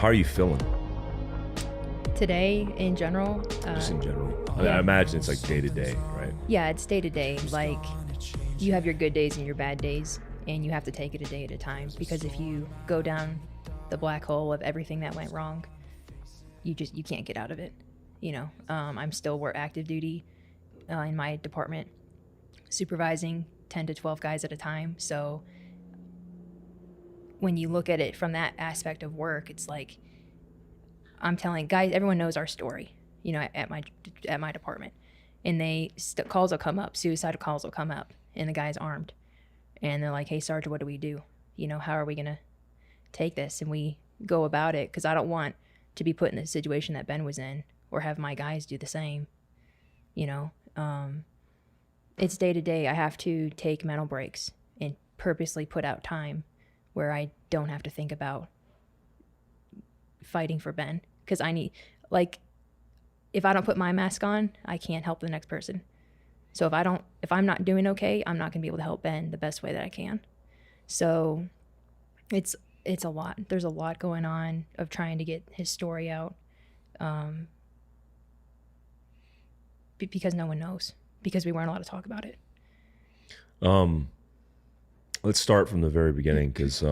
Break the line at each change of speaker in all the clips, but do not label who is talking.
How are you feeling?
Today, in general,
Just in general.
yeah.
I imagine it's like day to day, right?
yeah, it's day to day. Like, you have your good days and your bad days, and you have to take it a day at a time. Because if you go down the black hole of everything that went wrong, you can't get out of it. I'm still active duty in my department, supervising 10 to 12 guys at a time. So when you look at it from that aspect of work, it's like I'm telling guys, everyone knows our story, at my department, and calls will come up, suicide calls will come up, and the guy's armed, and they're like, "Hey, Sergeant, what do we do? How are we gonna take this?" And we go about it, because I don't want to be put in the situation that Ben was in, or have my guys do the same. It's day to day. I have to take mental breaks and purposely put out time where I don't have to think about fighting for Ben, because I need, if I don't put my mask on, I can't help the next person. So if I'm not doing okay, I'm not gonna be able to help Ben the best way that I can. So it's a lot. There's a lot going on of trying to get his story out, because no one knows, because we weren't allowed to talk about it.
Let's start from the very beginning, because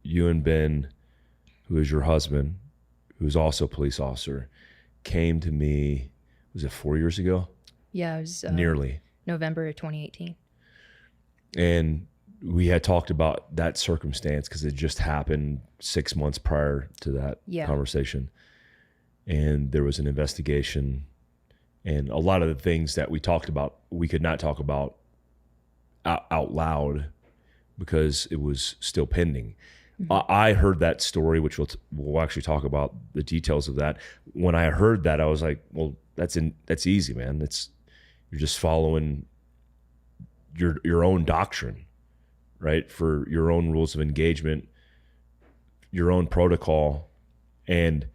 you and Ben, who is your husband, who is also a police officer, came to me, was it 4 years ago?
Yeah, it was
Nearly.
November of 2018.
And we had talked about that circumstance because it just happened 6 months prior to that conversation. And there was an investigation, and a lot of the things that we talked about, we could not talk about out loud because it was still pending. Mm-hmm. I heard that story, which we'll actually talk about the details of that. When I heard that, I was like, well, that's easy, man. You're just following your own doctrine, right? For your own rules of engagement, your own protocol. And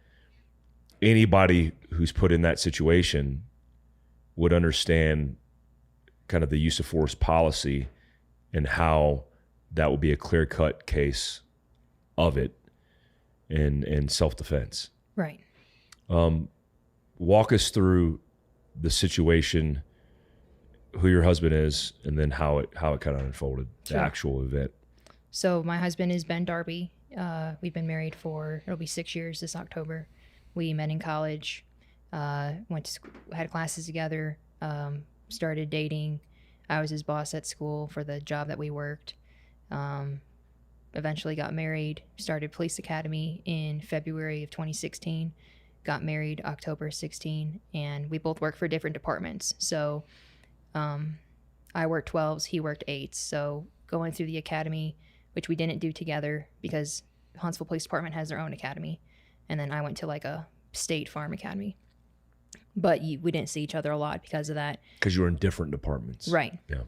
anybody who's put in that situation would understand kind of the use of force policy and how that will be a clear-cut case of it in self-defense.
Right.
Walk us through the situation, who your husband is, and then how it kind of unfolded, the actual event.
So my husband is Ben Darby. We've been married it'll be 6 years this October. We met in college, went to school, had classes together, started dating. I was his boss at school for the job that we worked. Eventually got married, started police academy in February of 2016, got married October 16, and we both work for different departments. So I worked 12s, he worked 8s. So going through the academy, which we didn't do together because Huntsville Police Department has their own academy. And then I went to like a state farm academy. But we didn't see each other a lot because of that.
Because you were in different departments.
Right.
Yeah.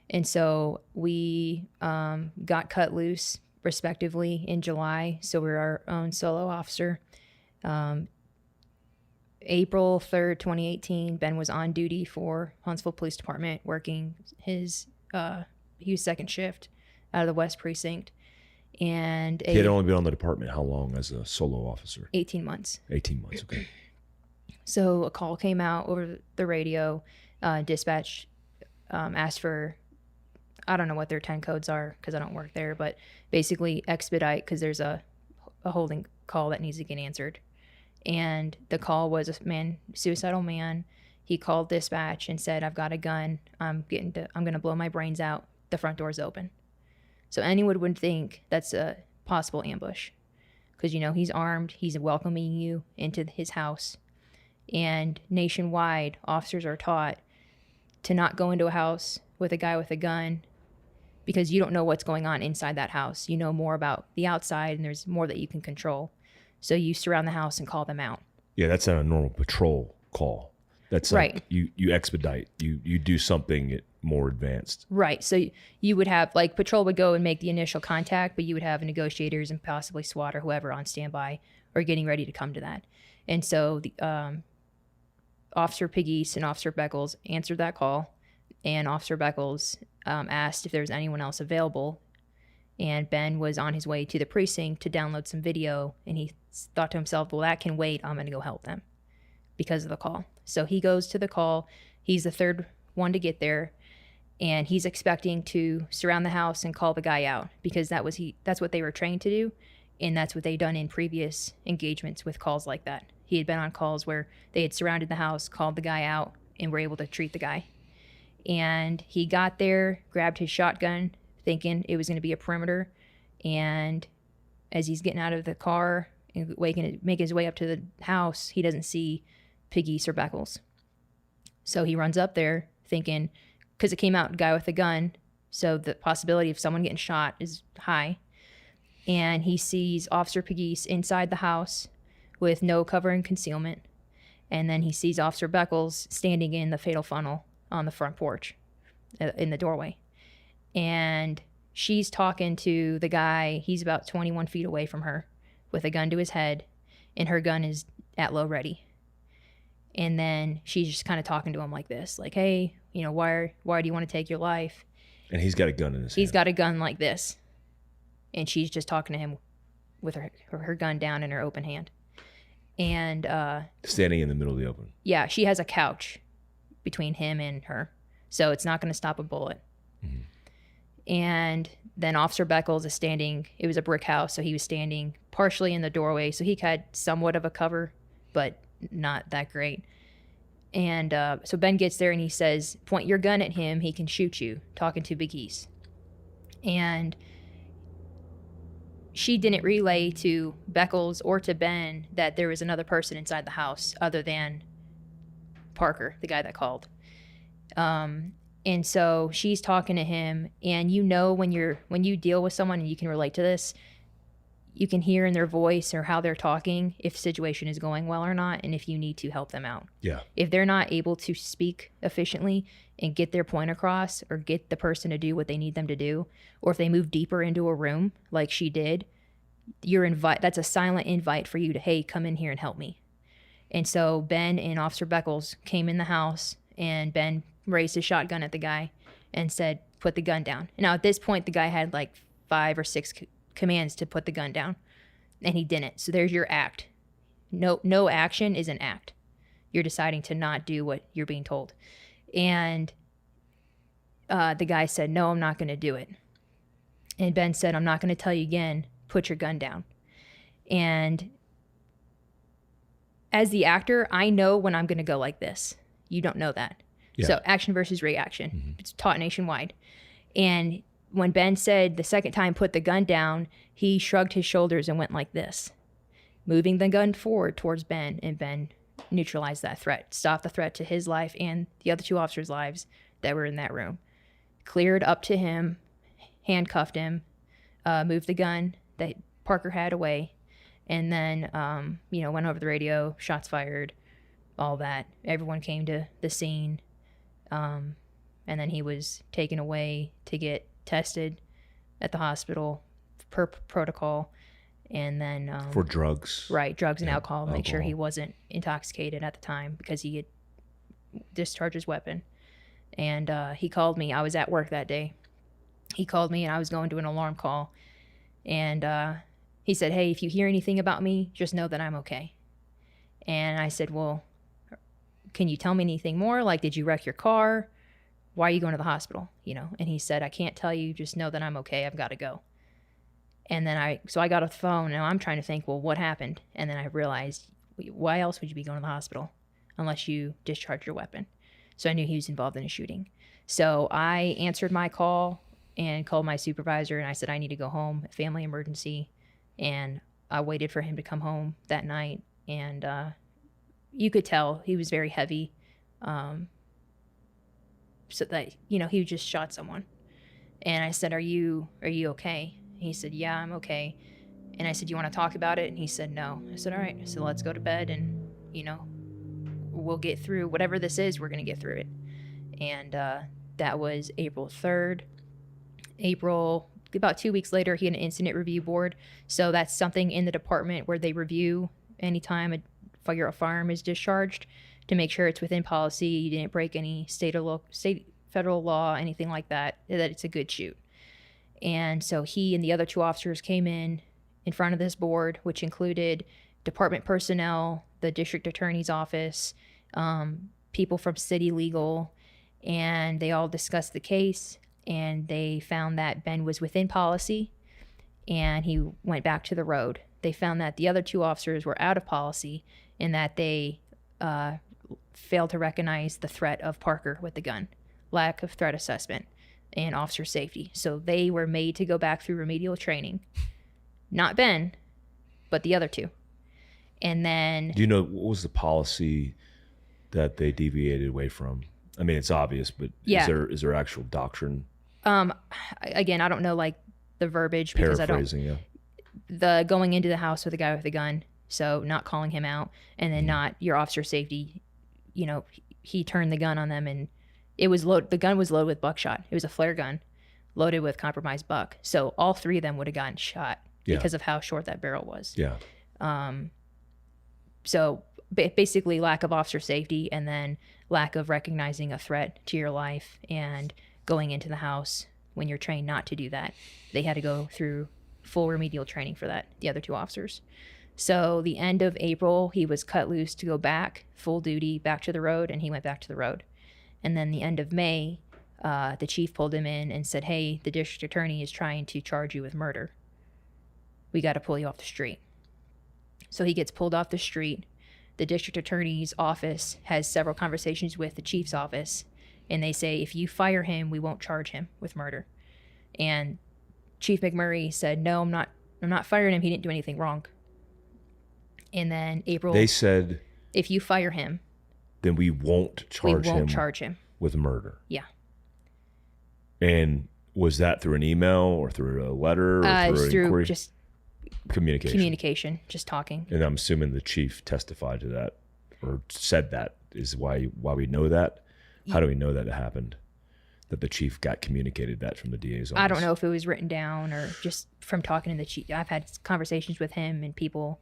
And
so we got cut loose, respectively, in July. So we were our own solo officer. April 3rd, 2018, Ben was on duty for Huntsville Police Department, working he was second shift out of the West Precinct. And
he had only been on the department how long as a solo officer?
18 months.
18 months, okay.
So a call came out over the radio. Dispatch asked for, I don't know what their 10 codes are because I don't work there, but basically expedite because there's a holding call that needs to get answered. And the call was suicidal man. He called dispatch and said, "I've got a gun. I'm going to blow my brains out. The front door's open." So anyone would think that's a possible ambush because, he's armed. He's welcoming you into his house. And nationwide, officers are taught to not go into a house with a guy with a gun because you don't know what's going on inside that house. You know more about the outside, and there's more that you can control. So you surround the house and call them out.
Yeah, that's not a normal patrol call. That's
right.
Like you expedite. You do something more advanced.
Right. So you would have, patrol would go and make the initial contact, but you would have negotiators and possibly SWAT or whoever on standby or getting ready to come to that. And so the Officer Piggies and Officer Beckles answered that call, and Officer Beckles asked if there was anyone else available, And Ben was on his way to the precinct to download some video, and he thought to himself, well, that can wait. I'm going to go help them because of the call. So he goes to the call. He's the third one to get there, and he's expecting to surround the house and call the guy out because that's what they were trained to do, and that's what they'd done in previous engagements with calls like that. He had been on calls where they had surrounded the house, called the guy out, and were able to treat the guy. And he got there, grabbed his shotgun, thinking it was going to be a perimeter. And as he's getting out of the car and make his way up to the house, he doesn't see Piggy's or Beckles. So he runs up there thinking, because it came out guy with a gun, so the possibility of someone getting shot is high. And he sees Officer Pegues inside the house with no cover and concealment. And then he sees Officer Beckles standing in the fatal funnel on the front porch in the doorway. And she's talking to the guy. He's about 21 feet away from her with a gun to his head, and her gun is at low ready. And then she's just kind of talking to him like this, like, hey, why do you want to take your life?
And he's got a gun in his hand.
He's got a gun like this. And she's just talking to him with her gun down in her open hand. And
standing in the middle of the open.
Yeah, she has a couch between him and her. So it's not going to stop a bullet. Mm-hmm. And then Officer Beckles is standing. It was a brick house, so he was standing partially in the doorway. So he had somewhat of a cover, but not that great. And so Ben gets there and he says, point your gun at him. He can shoot you, talking to Pegues. And she didn't relay to Beckles or to Ben that there was another person inside the house other than Parker, the guy that called. And so she's talking to him, and when you deal with someone and you can relate to this, you can hear in their voice or how they're talking if the situation is going well or not, and if you need to help them out.
Yeah.
If they're not able to speak efficiently and get their point across or get the person to do what they need them to do, or if they move deeper into a room like she did, that's a silent invite for you to, hey, come in here and help me. And so Ben and Officer Beckles came in the house, and Ben raised his shotgun at the guy and said, put the gun down. Now, at this point, the guy had like 5 or 6 commands to put the gun down, and he didn't. So there's your act. No action is an act. You're deciding to not do what you're being told. And the guy said, no, I'm not going to do it. And Ben said, I'm not going to tell you again, put your gun down. And as the actor, I know when I'm going to go like this. You don't know that. Yeah. So action versus reaction. Mm-hmm. It's taught nationwide. And when Ben said the second time, put the gun down, he shrugged his shoulders and went like this, moving the gun forward towards Ben, and Ben neutralized that threat, stopped the threat to his life and the other 2 officers' lives that were in that room. Cleared up to him, handcuffed him, moved the gun that Parker had away, and then, went over the radio, shots fired, all that. Everyone came to the scene, and then he was taken away to get tested at the hospital per protocol, and then
for drugs,
right? Drugs and alcohol. Make sure he wasn't intoxicated at the time because he had discharged his weapon. And he called me. I was at work that day. He called me, and I was going to an alarm call, and he said, "Hey, if you hear anything about me, just know that I'm okay." And I said, "Well, can you tell me anything more? Like, did you wreck your car? Why are you going to the hospital?" And he said, "I can't tell you, just know that I'm okay. I've got to go." And then I got off the phone, and I'm trying to think, well, what happened? And then I realized, why else would you be going to the hospital unless you discharged your weapon? So I knew he was involved in a shooting. So I answered my call and called my supervisor, and I said, I need to go home, a family emergency. And I waited for him to come home that night, and you could tell he was very heavy. So that, he just shot someone. And I said, are you okay? He said, yeah, I'm okay. And I said, you want to talk about it? And he said, no. I said, all right. So let's go to bed, and, we'll get through whatever this is. We're going to get through it. And that was April 3rd. About 2 weeks later, he had an incident review board. So that's something in the department where they review anytime a firearm is discharged to make sure it's within policy, you didn't break any state, federal law, anything like that, that it's a good shoot. And so he and the other 2 officers came in front of this board, which included department personnel, the district attorney's office, people from city legal, and they all discussed the case, and they found that Ben was within policy, and he went back to the road. They found that the other 2 officers were out of policy and that they failed to recognize the threat of Parker with the gun, lack of threat assessment, and officer safety. So they were made to go back through remedial training. Not Ben, but the other 2. And then...
Do you know what was the policy that they deviated away from? I mean, it's obvious, but is there actual doctrine?
Again, I don't know like the verbiage because I don't...
Paraphrasing, yeah.
The going into the house with a guy with a gun, so not calling him out, and then not your officer safety. You know, he turned the gun on them, and it was the gun was loaded with buckshot. It was a flare gun loaded with compromised buck. So all 3 of them would have gotten shot because of how short that barrel was.
Yeah.
So basically lack of officer safety, and then lack of recognizing a threat to your life and going into the house when you're trained not to do that. They had to go through full remedial training for that, the other 2 officers. So the end of April, he was cut loose to go back, full duty, back to the road, and he went back to the road. And then the end of May, the chief pulled him in and said, hey, the district attorney is trying to charge you with murder. We got to pull you off the street. So he gets pulled off the street. The district attorney's office has several conversations with the chief's office, and they say, if you fire him, we won't charge him with murder. And Chief McMurray said, no, I'm not firing him. He didn't do anything wrong. And then April...
They said...
If you fire him...
Then we won't charge him with murder.
Yeah.
And was that through an email or through a letter or through inquiry?
Just
communication,
just talking.
And I'm assuming the chief testified to that or said that is why we know that. How do we know that it happened? That the chief got communicated that from the DA's office?
I don't know if it was written down or just from talking to the chief. I've had conversations with him and people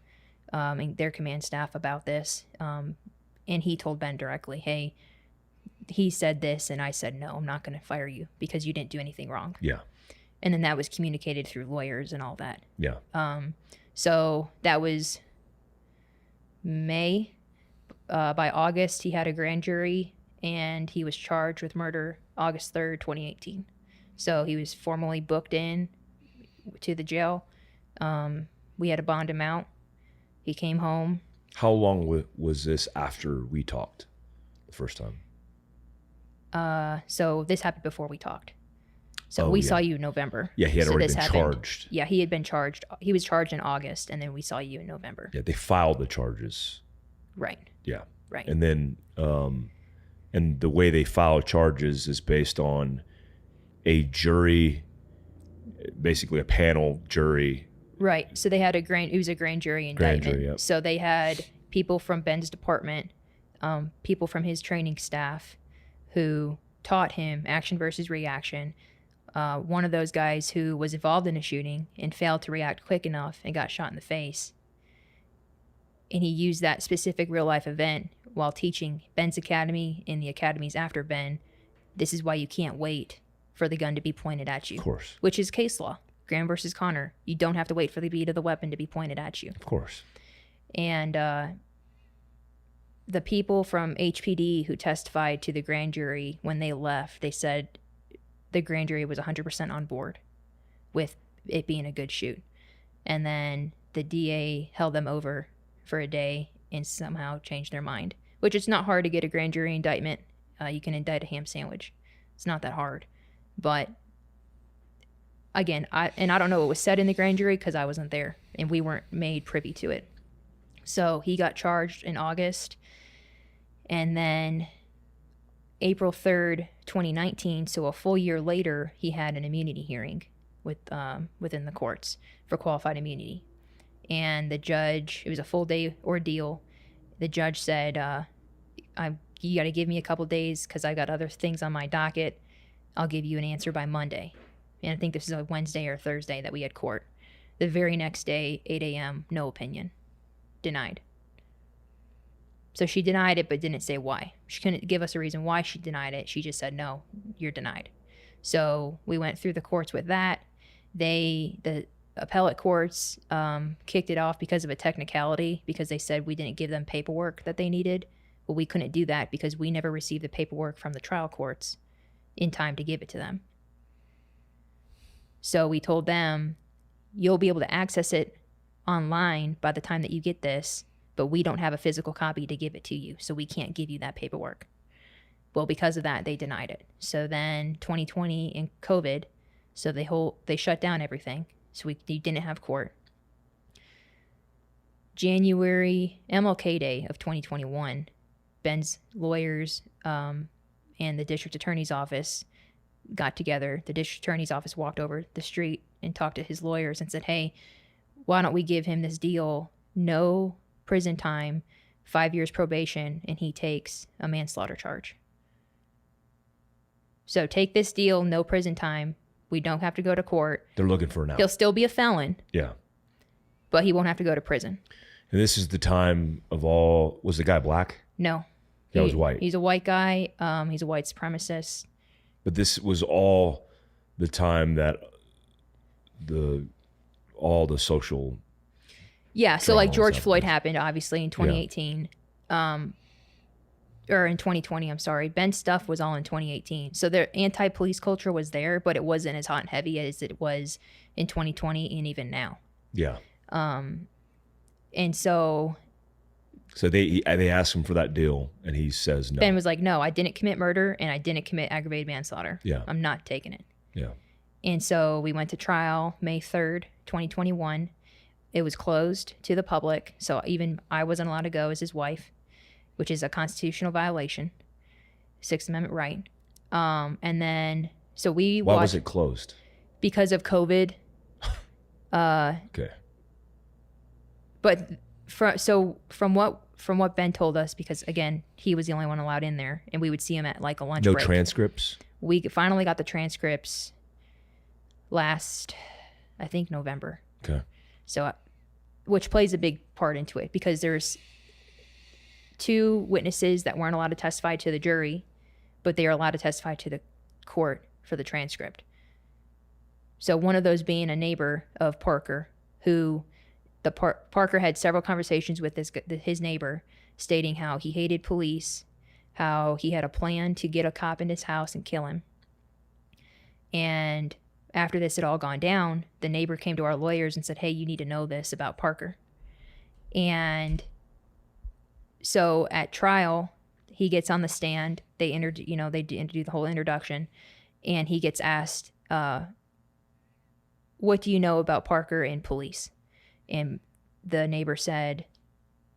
and their command staff about this. And he told Ben directly, hey, he said this, and I said, no, I'm not going to fire you because you didn't do anything wrong.
Yeah.
And then that was communicated through lawyers and all that.
Yeah.
So that was May. By August, he had a grand jury, and he was charged with murder August 3rd, 2018. So he was formally booked in to the jail. We had to bond him out. He came home.
How long was this after we talked the first time?
So this happened before we talked. So we saw you in November.
Yeah, he had already been charged.
Yeah, he had been charged. He was charged in August, and then we saw you in November.
Yeah, they filed the charges.
Right.
Yeah.
Right.
And then, and the way they file charges is based on a jury, basically a panel jury.
Right. So they had it was a grand jury indictment.
Grand jury, yep.
So they had people from Ben's department, people from his training staff who taught him action versus reaction. One of those guys who was involved in a shooting and failed to react quick enough and got shot in the face. And he used that specific real life event while teaching Ben's academy and the academies after Ben. This is why you can't wait for the gun to be pointed at you.
Of course.
Which is case law. Graham versus Connor. You don't have to wait for the beat of the weapon to be pointed at you.
Of course.
And the people from HPD who testified to the grand jury, when they left, they said the grand jury was 100% on board with it being a good shoot. And then the DA held them over for a day and somehow changed their mind, which it's not hard to get a grand jury indictment. You can indict a ham sandwich. It's not that hard. But again, I don't know what was said in the grand jury because I wasn't there and we weren't made privy to it. So he got charged in August, and then April 3rd, 2019, so a full year later, he had an immunity hearing within the courts for qualified immunity. And the judge, it was a full day ordeal. The judge said, you got to give me a couple days because I got other things on my docket. I'll give you an answer by Monday. And I think this is a Wednesday or Thursday that we had court. The very next day, 8 a.m., no opinion. Denied. So she denied it, but didn't say why. She couldn't give us a reason why she denied it. She just said, no, you're denied. So we went through the courts with that. The appellate courts kicked it off because of a technicality, because they said we didn't give them paperwork that they needed. Well, we couldn't do that because we never received the paperwork from the trial courts in time to give it to them. So we told them, you'll be able to access it online by the time that you get this, but we don't have a physical copy to give it to you, so we can't give you that paperwork. Well, because of that, they denied it. So then 2020 and COVID, so they shut down everything. So we didn't have court. January, MLK Day of 2021, Ben's lawyers and the district attorney's office got together. The district attorney's office walked over the street and talked to his lawyers and said, hey, why don't we give him this deal, no prison time, 5 years probation, and he takes a manslaughter charge. So take this deal, no prison time. We don't have to go to court.
They're looking for an out.
He'll still be a felon.
Yeah.
But he won't have to go to prison.
And this is the time of all, was the guy black?
No.
He was white.
He's a white guy. He's a white supremacist.
But this was all the time that all the social.
Yeah. So like George Floyd happened, obviously, in 2018. Yeah. Or in 2020, I'm sorry. Ben's stuff was all in 2018. So the anti-police culture was there, but it wasn't as hot and heavy as it was in 2020 and even now.
Yeah.
And so
they asked him for that deal, and he says no.
Ben was like, no, I didn't commit murder, and I didn't commit aggravated manslaughter.
Yeah.
I'm not taking it.
Yeah.
And so we went to trial May 3rd, 2021. It was closed to the public, so even I wasn't allowed to go as his wife, which is a constitutional violation, Sixth Amendment right. And then, so we
Why was it closed?
Because of COVID.
Okay.
But from what Ben told us, because again, he was the only one allowed in there, and we would see him at like a lunch break.
No transcripts?
We finally got the transcripts last, I think, November.
Okay.
So, which plays a big part into it, because there's 2 witnesses that weren't allowed to testify to the jury, but they are allowed to testify to the court for the transcript. So one of those being a neighbor of Parker, who Parker had several conversations with his neighbor, stating how he hated police, how he had a plan to get a cop in his house and kill him. And after this had all gone down, the neighbor came to our lawyers and said, hey, you need to know this about Parker. And so at trial, he gets on the stand. They do the whole introduction, and he gets asked, what do you know about Parker and police? And the neighbor said,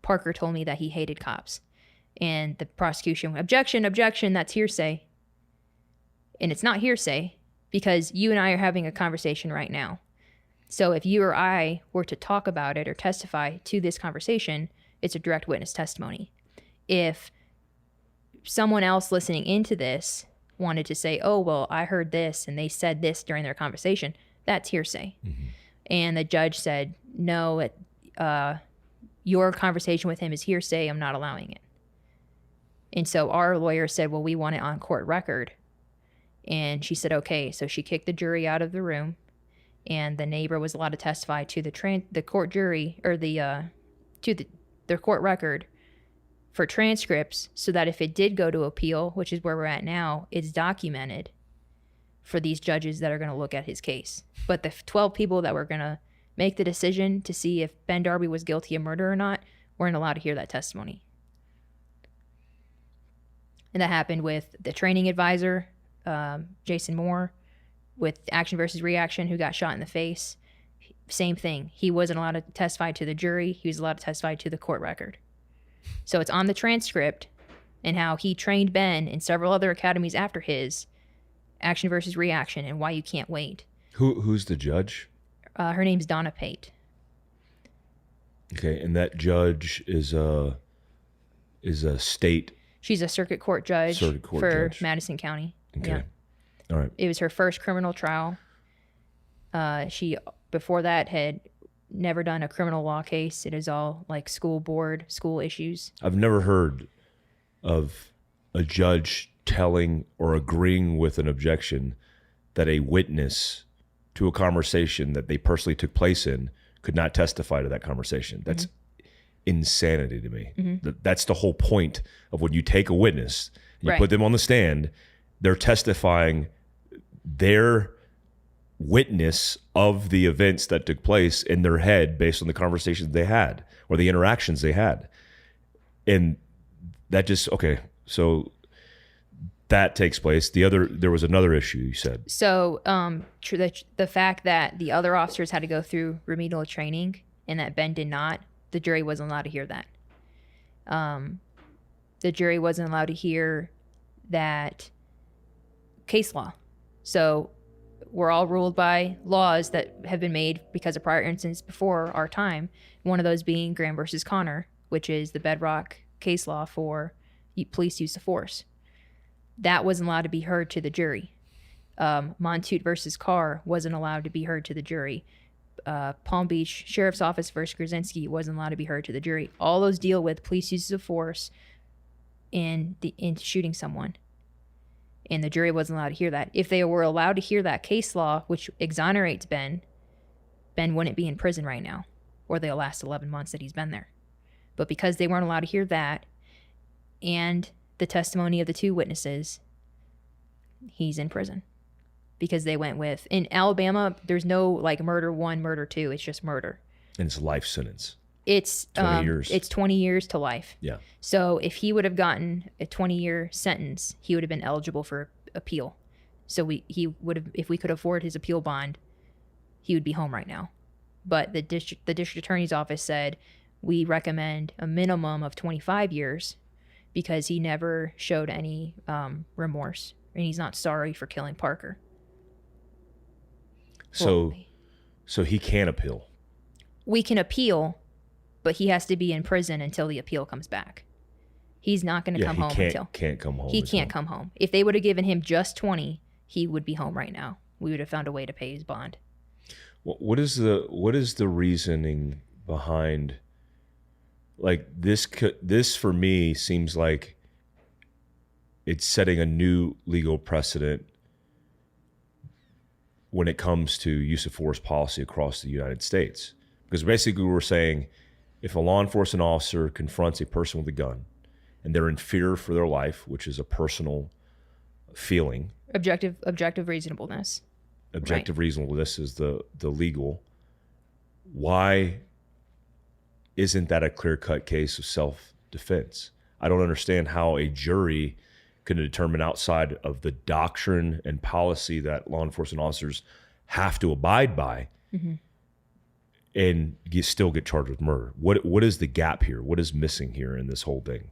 Parker told me that he hated cops. And the prosecution, objection, that's hearsay. And it's not hearsay, because you and I are having a conversation right now. So if you or I were to talk about it or testify to this conversation, it's a direct witness testimony. If someone else listening into this wanted to say, oh, well, I heard this and they said this during their conversation, that's hearsay. Mm-hmm. And the judge said, no, your conversation with him is hearsay. I'm not allowing it. And so our lawyer said, well, we want it on court record. And she said, okay. So she kicked the jury out of the room, and the neighbor was allowed to testify to the court jury, or their court record for transcripts, so that if it did go to appeal, which is where we're at now, it's documented for these judges that are going to look at his case. But the 12 people that were going to make the decision to see if Ben Darby was guilty of murder or not weren't allowed to hear that testimony. And that happened with the training advisor, Jason Moore, with Action versus Reaction, who got shot in the face. Same thing. He wasn't allowed to testify to the jury. He was allowed to testify to the court record. So it's on the transcript, and how he trained Ben and several other academies after his, Action versus Reaction, and why you can't wait.
Who's the judge?
Her name's Donna Pate.
Okay, and that judge is a state.
She's a circuit court judge for Madison County.
Okay,
yeah.
All right.
It was her first criminal trial. She before that had never done a criminal law case. It is all like school board, school issues.
I've never heard of a judge telling or agreeing with an objection that a witness to a conversation that they personally took place in could not testify to that conversation. That's insanity to me. That's the whole point of when you take a witness, you put them on the stand, they're testifying their witness of the events that took place in their head based on the conversations they had or the interactions they had. And that just, okay, so that takes place. There was another issue you said.
So the fact that the other officers had to go through remedial training and that Ben did not, the jury wasn't allowed to hear that. The jury wasn't allowed to hear that case law. So we're all ruled by laws that have been made because of prior incidents before our time. One of those being Graham versus Connor, which is the bedrock case law for police use of force. That wasn't allowed to be heard to the jury. Montoute versus Carr wasn't allowed to be heard to the jury. Palm Beach Sheriff's Office versus Krasinski wasn't allowed to be heard to the jury. All those deal with police uses of force in shooting someone. And the jury wasn't allowed to hear that. If they were allowed to hear that case law, which exonerates Ben wouldn't be in prison right now, or the last 11 months that he's been there. But because they weren't allowed to hear that, and the testimony of the two witnesses, he's in prison. Because they went with, in Alabama, there's no like murder 1, murder 2, it's just murder.
And it's a life sentence.
It's
20 years.
It's 20 years to life.
Yeah.
So if he would have gotten a 20-year sentence, he would have been eligible for appeal. So if we could afford his appeal bond, he would be home right now. But the district attorney's office said we recommend a minimum of 25 years because he never showed any remorse and he's not sorry for killing Parker.
So he can appeal.
We can appeal, but he has to be in prison until the appeal comes back. He's not going to come home until...
Can't come home.
He can't come home. If they would have given him just 20, he would be home right now. We would have found a way to pay his bond.
What is the reasoning behind, like, this for me seems like it's setting a new legal precedent when it comes to use of force policy across the United States. Because basically we're saying if a law enforcement officer confronts a person with a gun and they're in fear for their life, which is a personal feeling.
Objective reasonableness.
Objective reasonableness is the legal. Why isn't that a clear-cut case of self-defense? I don't understand how a jury can determine outside of the doctrine and policy that law enforcement officers have to abide by, and you still get charged with murder. What is the gap here? What is missing here in this whole thing?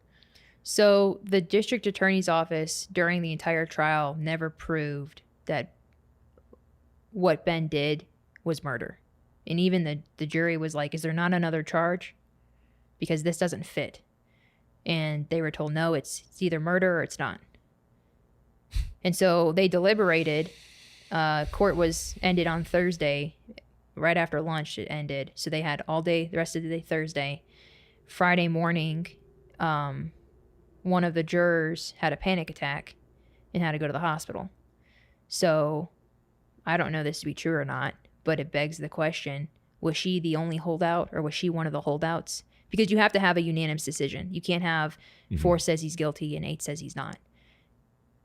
So the district attorney's office during the entire trial never proved that what Ben did was murder. And even the jury was like, is there not another charge? Because this doesn't fit. And they were told, no, it's either murder or it's not. And so they deliberated. Court was ended on Thursday. Right after lunch, it ended. So they had all day, the rest of the day, Thursday. Friday morning, one of the jurors had a panic attack and had to go to the hospital. So I don't know this to be true or not, but it begs the question, was she the only holdout or was she one of the holdouts? Because you have to have a unanimous decision. You can't have 4 says he's guilty and 8 says he's not.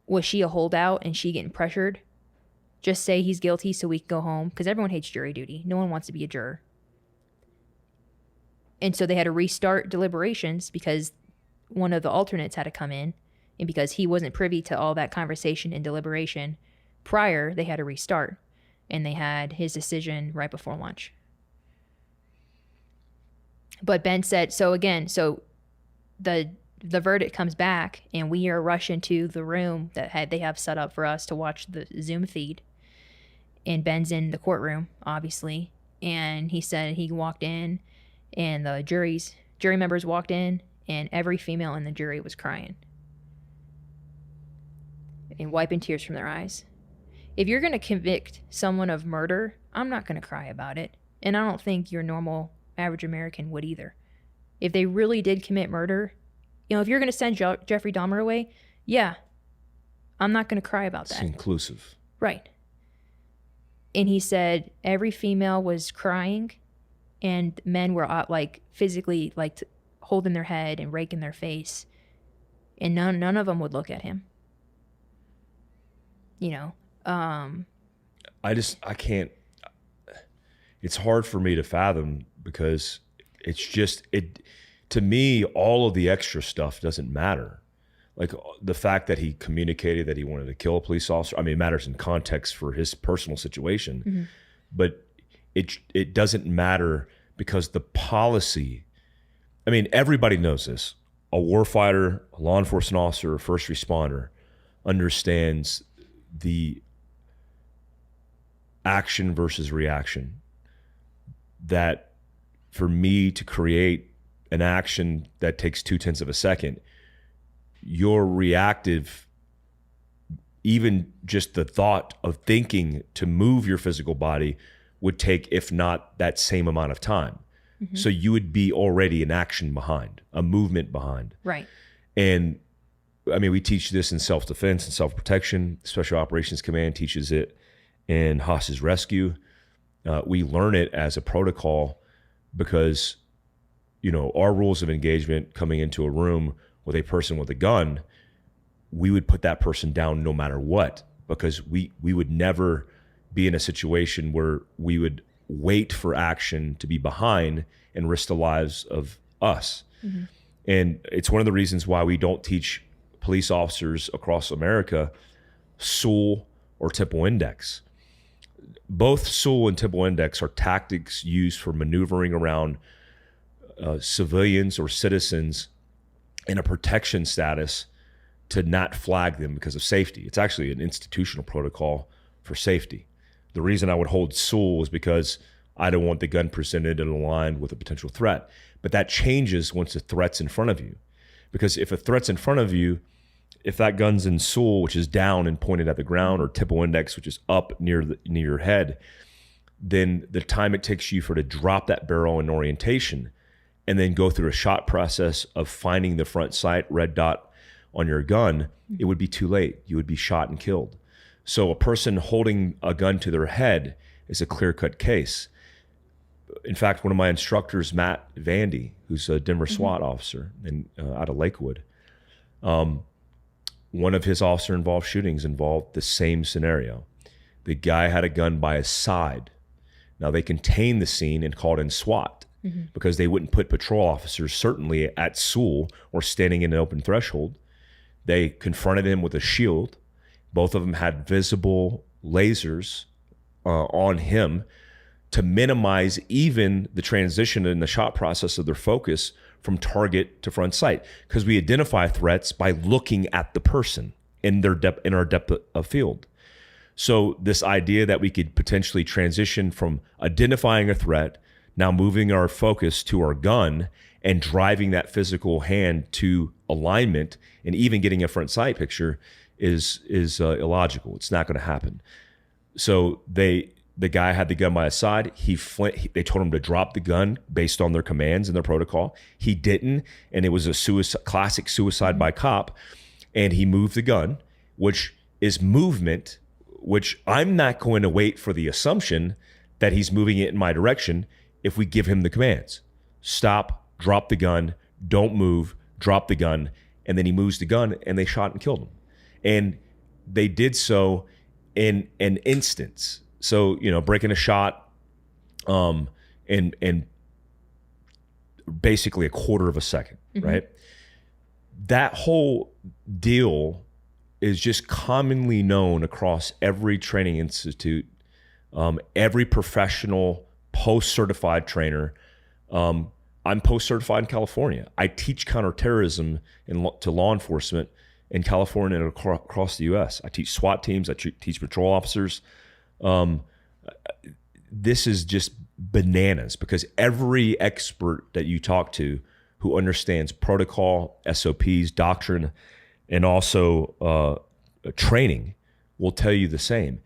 Was she a holdout and she getting pressured? Just say he's guilty so we can go home. Because everyone hates jury duty. No one wants to be a juror. And so they had to restart deliberations because one of the alternates had to come in. And because he wasn't privy to all that conversation and deliberation prior, they had to restart. And they had his decision right before lunch. But Ben said, so the verdict comes back and we are rushing to the room that they have set up for us to watch the Zoom feed. And Ben's in the courtroom, obviously. And he said he walked in and the jury members walked in and every female in the jury was crying and wiping tears from their eyes. If you're going to convict someone of murder, I'm not going to cry about it. And I don't think your normal average American would either. If they really did commit murder, if you're going to send Jeffrey Dahmer away, yeah, I'm not going to cry about that.
It's inclusive.
Right. And he said every female was crying and men were like physically like holding their head and raking their face. And none of them would look at him. You know,
I can't, it's hard for me to fathom because it's just, to me, all of the extra stuff doesn't matter. Like the fact that he communicated that he wanted to kill a police officer, I mean, it matters in context for his personal situation, but it doesn't matter because the policy, I mean, everybody knows this. A warfighter, a law enforcement officer, a first responder understands the action versus reaction. That for me to create an action that takes 0.2 of a second, your reactive, even just the thought of thinking to move your physical body would take, if not that same amount of time. So you would be already an action behind, a movement behind.
Right.
And I mean, we teach this in self-defense and self-protection. Special Operations Command teaches it in hostage rescue. We learn it as a protocol because, you know, our rules of engagement coming into a room with a person with a gun, we would put that person down no matter what, because we would never be in a situation where we would wait for action to be behind and risk the lives of us. And it's one of the reasons why we don't teach police officers across America SUL or Temple Index. Both SUL and Temple Index are tactics used for maneuvering around civilians or citizens in a protection status to not flag them because of safety. It's actually an institutional protocol for safety. The reason I would hold SUL is because I don't want the gun presented and aligned with a potential threat. But that changes once the threat's in front of you. Because if a threat's in front of you, if that gun's in SUL, which is down and pointed at the ground, or Temple Index, which is up near your head, then the time it takes you to drop that barrel in orientation and then go through a shot process of finding the front sight, red dot on your gun, it would be too late. You would be shot and killed. So a person holding a gun to their head is a clear-cut case. In fact, one of my instructors, Matt Vandy, who's a Denver SWAT officer out of Lakewood, one of his officer-involved shootings involved the same scenario. The guy had a gun by his side. Now, they contained the scene and called in SWAT because they wouldn't put patrol officers, certainly at SUL or standing in an open threshold. They confronted him with a shield. Both of them had visible lasers on him to minimize even the transition in the shot process of their focus from target to front sight. Because we identify threats by looking at the person in our depth of field. So this idea that we could potentially transition from identifying a threat, now moving our focus to our gun and driving that physical hand to alignment and even getting a front sight picture is illogical. It's not going to happen. So the guy had the gun by his side. They told him to drop the gun based on their commands and their protocol. He didn't, and it was a classic suicide by cop. And he moved the gun, which is movement, which I'm not going to wait for the assumption that he's moving it in my direction if we give him the commands. Stop, drop the gun, don't move, drop the gun, and then he moves the gun, and they shot and killed him. And they did so in an instance. So, you know, breaking a shot in basically a quarter of a second, right? That whole deal is just commonly known across every training institute, every professional post-certified trainer. I'm post-certified in California. I teach counterterrorism to law enforcement in California and across the U.S. I teach SWAT teams. I teach patrol officers. This is just bananas because every expert that you talk to who understands protocol, SOPs, doctrine, and also training will tell you the same.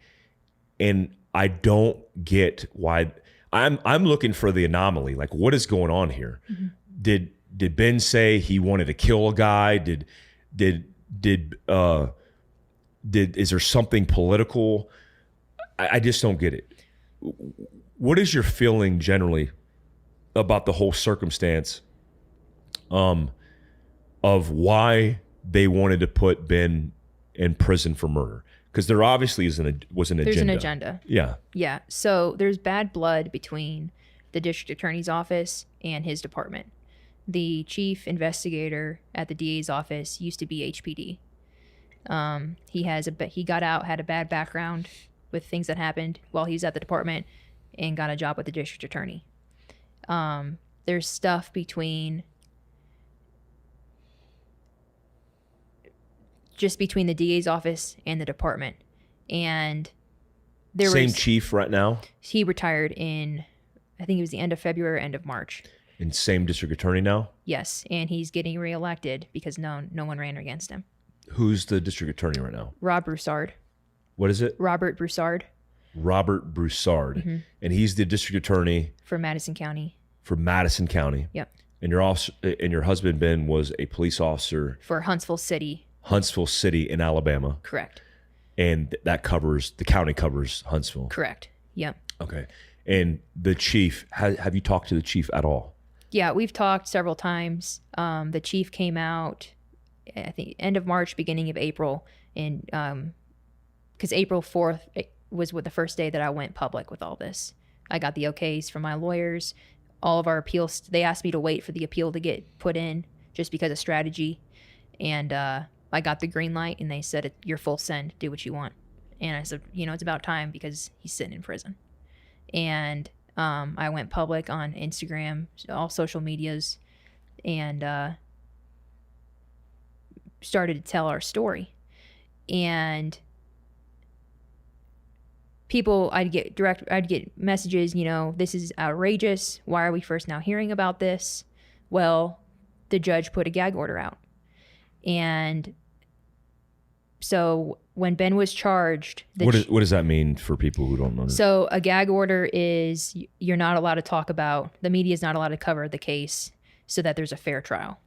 And I don't get why. I'm looking for the anomaly. Like, what is going on here? Did Ben say he wanted to kill a guy? Is there something political? I just don't get it. what is your feeling generally about the whole circumstance of why they wanted to put Ben in prison for murder? Because there obviously was an agenda.
There's an agenda.
Yeah.
Yeah. So there's bad blood between the district attorney's office and his department. The chief investigator at the DA's office used to be HPD. He got out, had a bad background with things that happened while he was at the department, and got a job with the district attorney. There's stuff between the DA's office and the department. And there
Same chief right now?
He retired in, I think it was the end of February, end of March.
And same district attorney now?
Yes, and he's getting reelected because no one ran against him.
Who's the district attorney right now?
Rob Broussard.
What is it?
Robert Broussard.
Robert Broussard.
Mm-hmm.
And he's the district attorney
for Madison County.
Yep. And your husband Ben was a police officer
for Huntsville City
in Alabama.
Correct.
And the county covers Huntsville.
Correct. Yep.
Okay. And the chief, have you talked to the chief at all?
Yeah, we've talked several times. The chief came out, I think, end of March, beginning of April, and because April 4th was the first day that I went public with all this. I got the okays from my lawyers. All of our appeals, they asked me to wait for the appeal to get put in just because of strategy. And I got the green light, and they said, you're full send, do what you want. And I said, it's about time because he's sitting in prison. And I went public on Instagram, all social medias, and started to tell our story. And people, I'd get messages, this is outrageous. Why are we first now hearing about this? Well, the judge put a gag order out. And so when Ben was charged...
What does that mean for people who don't know?
So a gag order is you're not allowed to talk about, the media is not allowed to cover the case so that there's a fair trial.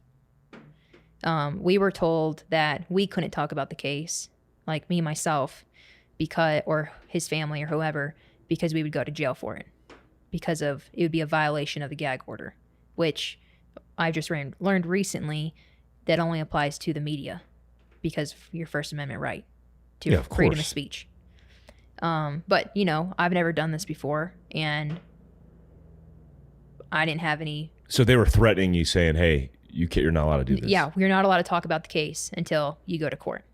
We were told that we couldn't talk about the case, like me, myself, or his family or whoever, because we would go to jail for it. Because it would be a violation of the gag order, which I just learned recently that only applies to the media because of your First Amendment right to freedom of speech. But, I've never done this before, and I didn't have any...
So they were threatening you, saying, hey, you're not allowed to do this.
Yeah, you're not allowed to talk about the case until you go to court.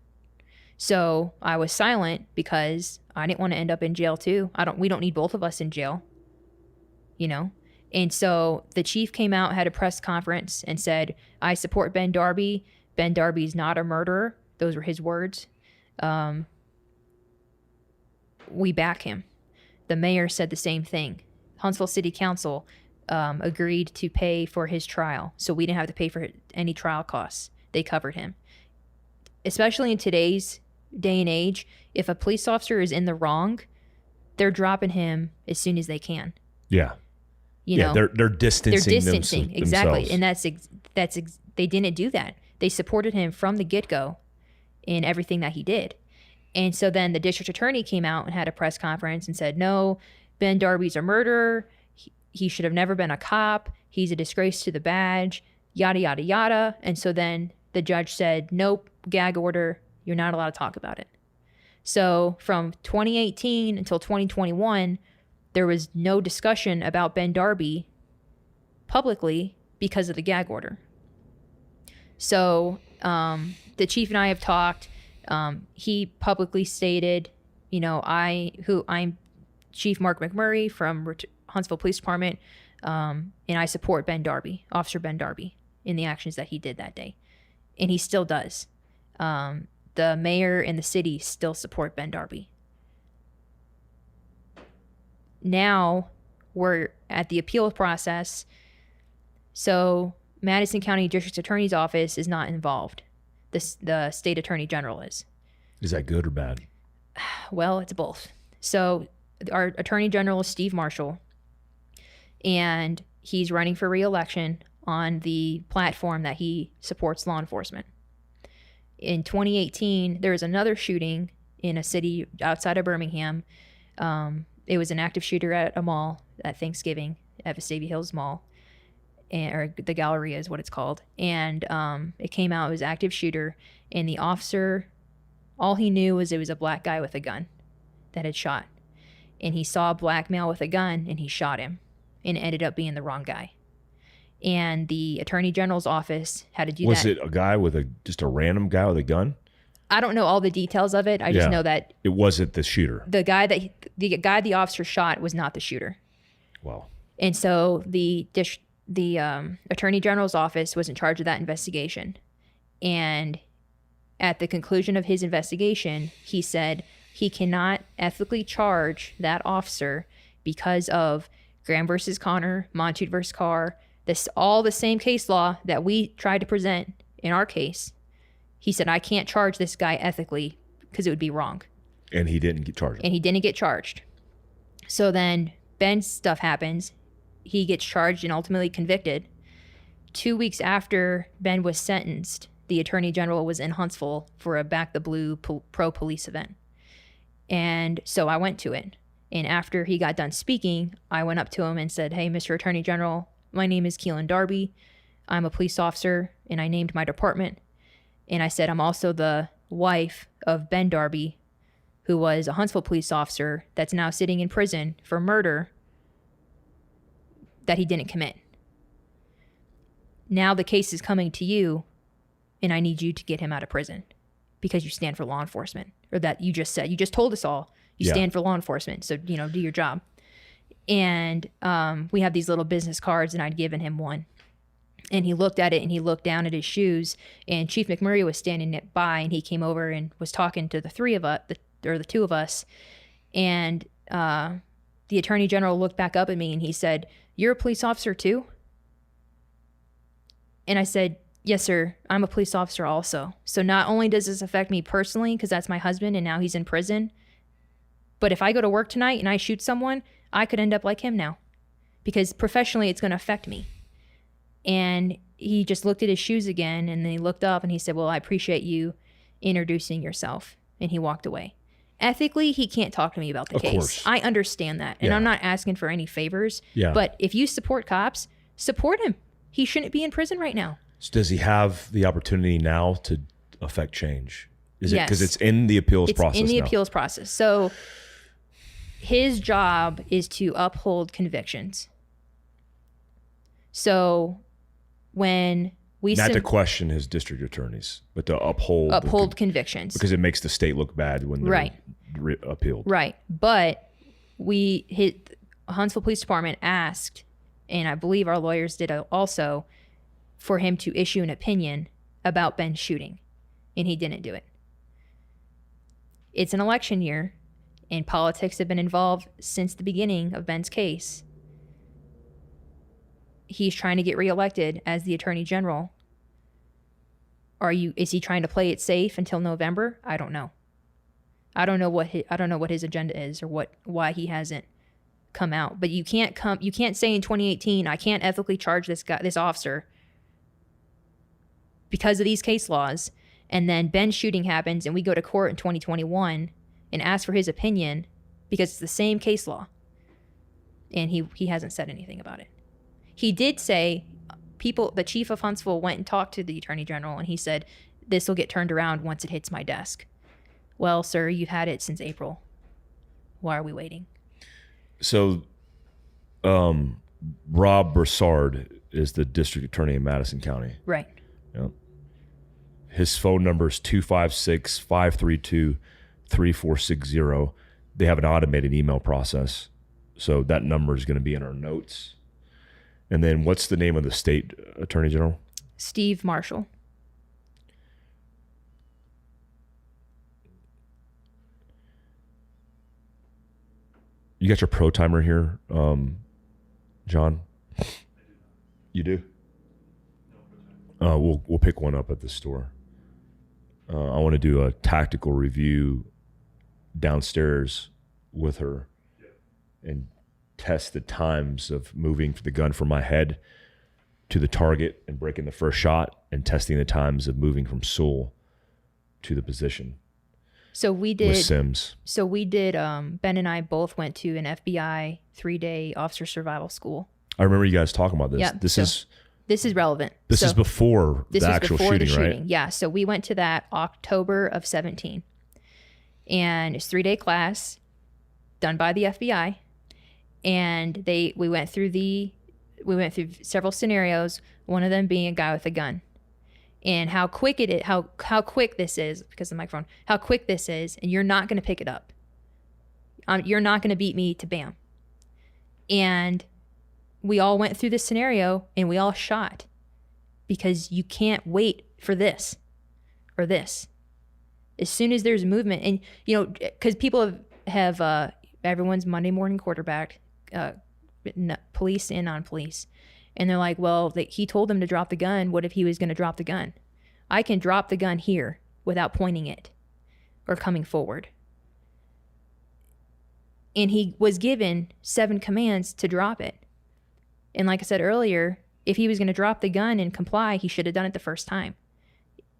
So I was silent because I didn't want to end up in jail too. We don't need both of us in jail, And so the chief came out, had a press conference, and said, I support Ben Darby. Ben Darby's not a murderer. Those were his words. We back him. The mayor said the same thing. Huntsville City Council agreed to pay for his trial, so we didn't have to pay for any trial costs. They covered him. Especially in today's day and age, if a police officer is in the wrong, they're dropping him as soon as they can.
Yeah. They're distancing themselves.
Exactly. And they didn't do that. They supported him from the get-go in everything that he did. And so then the district attorney came out and had a press conference and said, no, Ben Darby's a murderer. He should have never been a cop. He's a disgrace to the badge, yada, yada, yada. And so then the judge said, nope, gag order. You're not allowed to talk about it. So from 2018 until 2021, there was no discussion about Ben Darby publicly because of the gag order. So the chief and I have talked. He publicly stated, I'm Chief Mark McMurray from Huntsville Police Department, and I support Ben Darby, Officer Ben Darby, in the actions that he did that day. And he still does. The mayor and the city still support Ben Darby. Now we're at the appeal process. So Madison County District Attorney's Office is not involved. The state attorney general is.
Is that good or bad?
Well, it's both. So our attorney general is Steve Marshall, and he's running for re-election on the platform that he supports law enforcement. In 2018, there was another shooting in a city outside of Birmingham. it was an active shooter at a mall at Thanksgiving at Vestavia Hills Mall, or the Galleria is what it's called. And it came out, it was active shooter, and the officer, all he knew was it was a black guy with a gun that had shot. And he saw a black male with a gun, and he shot him, and it ended up being the wrong guy. And the Attorney General's office had to do that.
Was it a guy with just a random guy with a gun?
I don't know all the details of it. I just know that
it wasn't the shooter.
The guy the officer shot was not the shooter.
Wow.
And so the Attorney General's office was in charge of that investigation. And at the conclusion of his investigation, he said he cannot ethically charge that officer because of Graham versus Connor, Montude versus Carr, all the same case law that we tried to present in our case. He said, I can't charge this guy ethically because it would be wrong.
And he didn't get charged. So then Ben's stuff happens. He gets charged and ultimately convicted. 2 weeks after Ben was sentenced, the Attorney General was in Huntsville for a Back the Blue pro-police event. And so I went to it. And after he got done speaking, I went up to him and said, hey, Mr. Attorney General, my name is Keelin Darby. I'm a police officer, and I named my department. And I said, I'm also the wife of Ben Darby, who was a Huntsville police officer that's now sitting in prison for murder that he didn't commit. Now the case is coming to you, and I need you to get him out of prison because you stand for law enforcement. Or that you just told us all, you stand for law enforcement. So, do your job. And we have these little business cards, and I'd given him one. And he looked at it, and he looked down at his shoes, and Chief McMurray was standing by, and he came over and was talking to the three of us, the two of us. And the Attorney General looked back up at me, and he said, you're a police officer too? And I said, yes, sir. I'm a police officer also. So not only does this affect me personally, because that's my husband, and now he's in prison, but if I go to work tonight and I shoot someone, I could end up like him now, because professionally it's going to affect me. And he just looked at his shoes again, and then he looked up and he said, well, I appreciate you introducing yourself. And he walked away. Ethically, he can't talk to me about the case. Course. I understand that. And I'm not asking for any favors. Yeah. But if you support cops, support him. He shouldn't be in prison right now. So does he have the opportunity now to affect change? Is it because it's in the appeals process? It's in the
appeals process. So his job is to uphold convictions. So when we
not to question his district attorneys, but to uphold
convictions,
because it makes the state look bad when they're appealed.
Right. But Huntsville Police Department asked, and I believe our lawyers did also, for him to issue an opinion about Ben's shooting, and he didn't do it. It's an election year, and politics have been involved since the beginning of Ben's case. He's trying to get reelected as the Attorney General. Is he trying to play it safe until November? I don't know. I don't know what his agenda is, or why he hasn't come out. But you can't say in 2018, I can't ethically charge this officer because of these case laws, and then Ben's shooting happens and we go to court in 2021 and ask for his opinion because it's the same case law. And he hasn't said anything about it. He did say the chief of Huntsville went and talked to the Attorney General, and he said, this will get turned around once it hits my desk. Well, sir, you've had it since April. Why are we waiting?
So Rob Broussard is the district attorney in Madison County.
Right.
Yep. His phone number is 256-532-3460. They have an automated email process. So that number is going to be in our notes. And then what's the name of the state attorney general?
Steve Marshall.
You got your pro timer here, John? You do? We'll pick one up at the store. I want to do a tactical review downstairs with her and test the times of moving the gun from my head to the target and breaking the first shot, and testing the times of moving from Sewell to the position.
So we did
with Sims.
So we did. Ben and I both went to an FBI 3-day officer survival school.
I remember you guys talking about this.
Yeah, this is relevant.
This is before the actual shooting, right?
Yeah. So we went to that October of 2017, and it's 3-day class done by the FBI, and we went through several scenarios. One of them being a guy with a gun. And how quick this is, because of the microphone, how quick this is, and you're not going to pick it up. You're not going to beat me to bam. And we all went through this scenario, and we all shot, because you can't wait for this or this. As soon as there's movement, and because people have everyone's Monday morning quarterback, police and non-police. And they're like, well, he told them to drop the gun. What if he was going to drop the gun? I can drop the gun here without pointing it or coming forward. And he was given 7 commands to drop it. And like I said earlier, if he was going to drop the gun and comply, he should have done it the first time.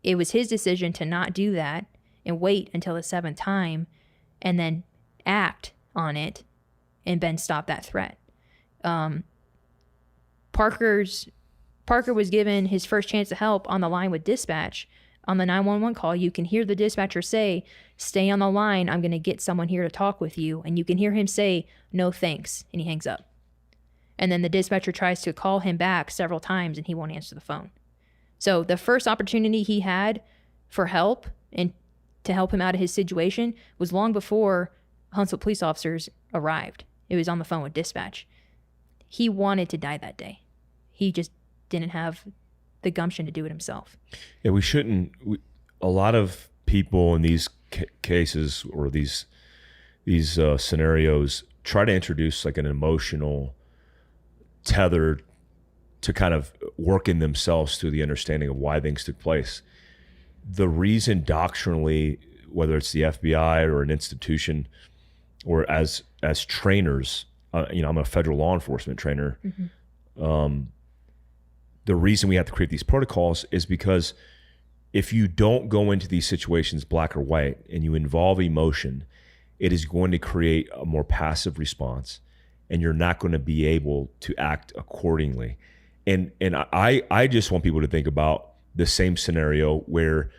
It was his decision to not do that and wait until the 7th time and then act on it and then stop that threat. Parker was given his first chance to help on the line with dispatch. On the 911 call, you can hear the dispatcher say, "Stay on the line. I'm going to get someone here to talk with you." And you can hear him say, "No thanks," and he hangs up. And then the dispatcher tries to call him back several times, and he won't answer the phone. So the first opportunity he had for help and to help him out of his situation was long before Huntsville police officers arrived. It was on the phone with dispatch. He wanted to die that day. He just didn't have the gumption to do it himself.
Yeah, a lot of people in these cases or these scenarios try to introduce like an emotional tether to kind of work in themselves through the understanding of why things took place. The reason doctrinally, whether it's the FBI or an institution or as trainers, I'm a federal law enforcement trainer. Mm-hmm. The reason we have to create these protocols is because if you don't go into these situations black or white and you involve emotion, it is going to create a more passive response, and you're not going to be able to act accordingly. And I just want people to think about the same scenario where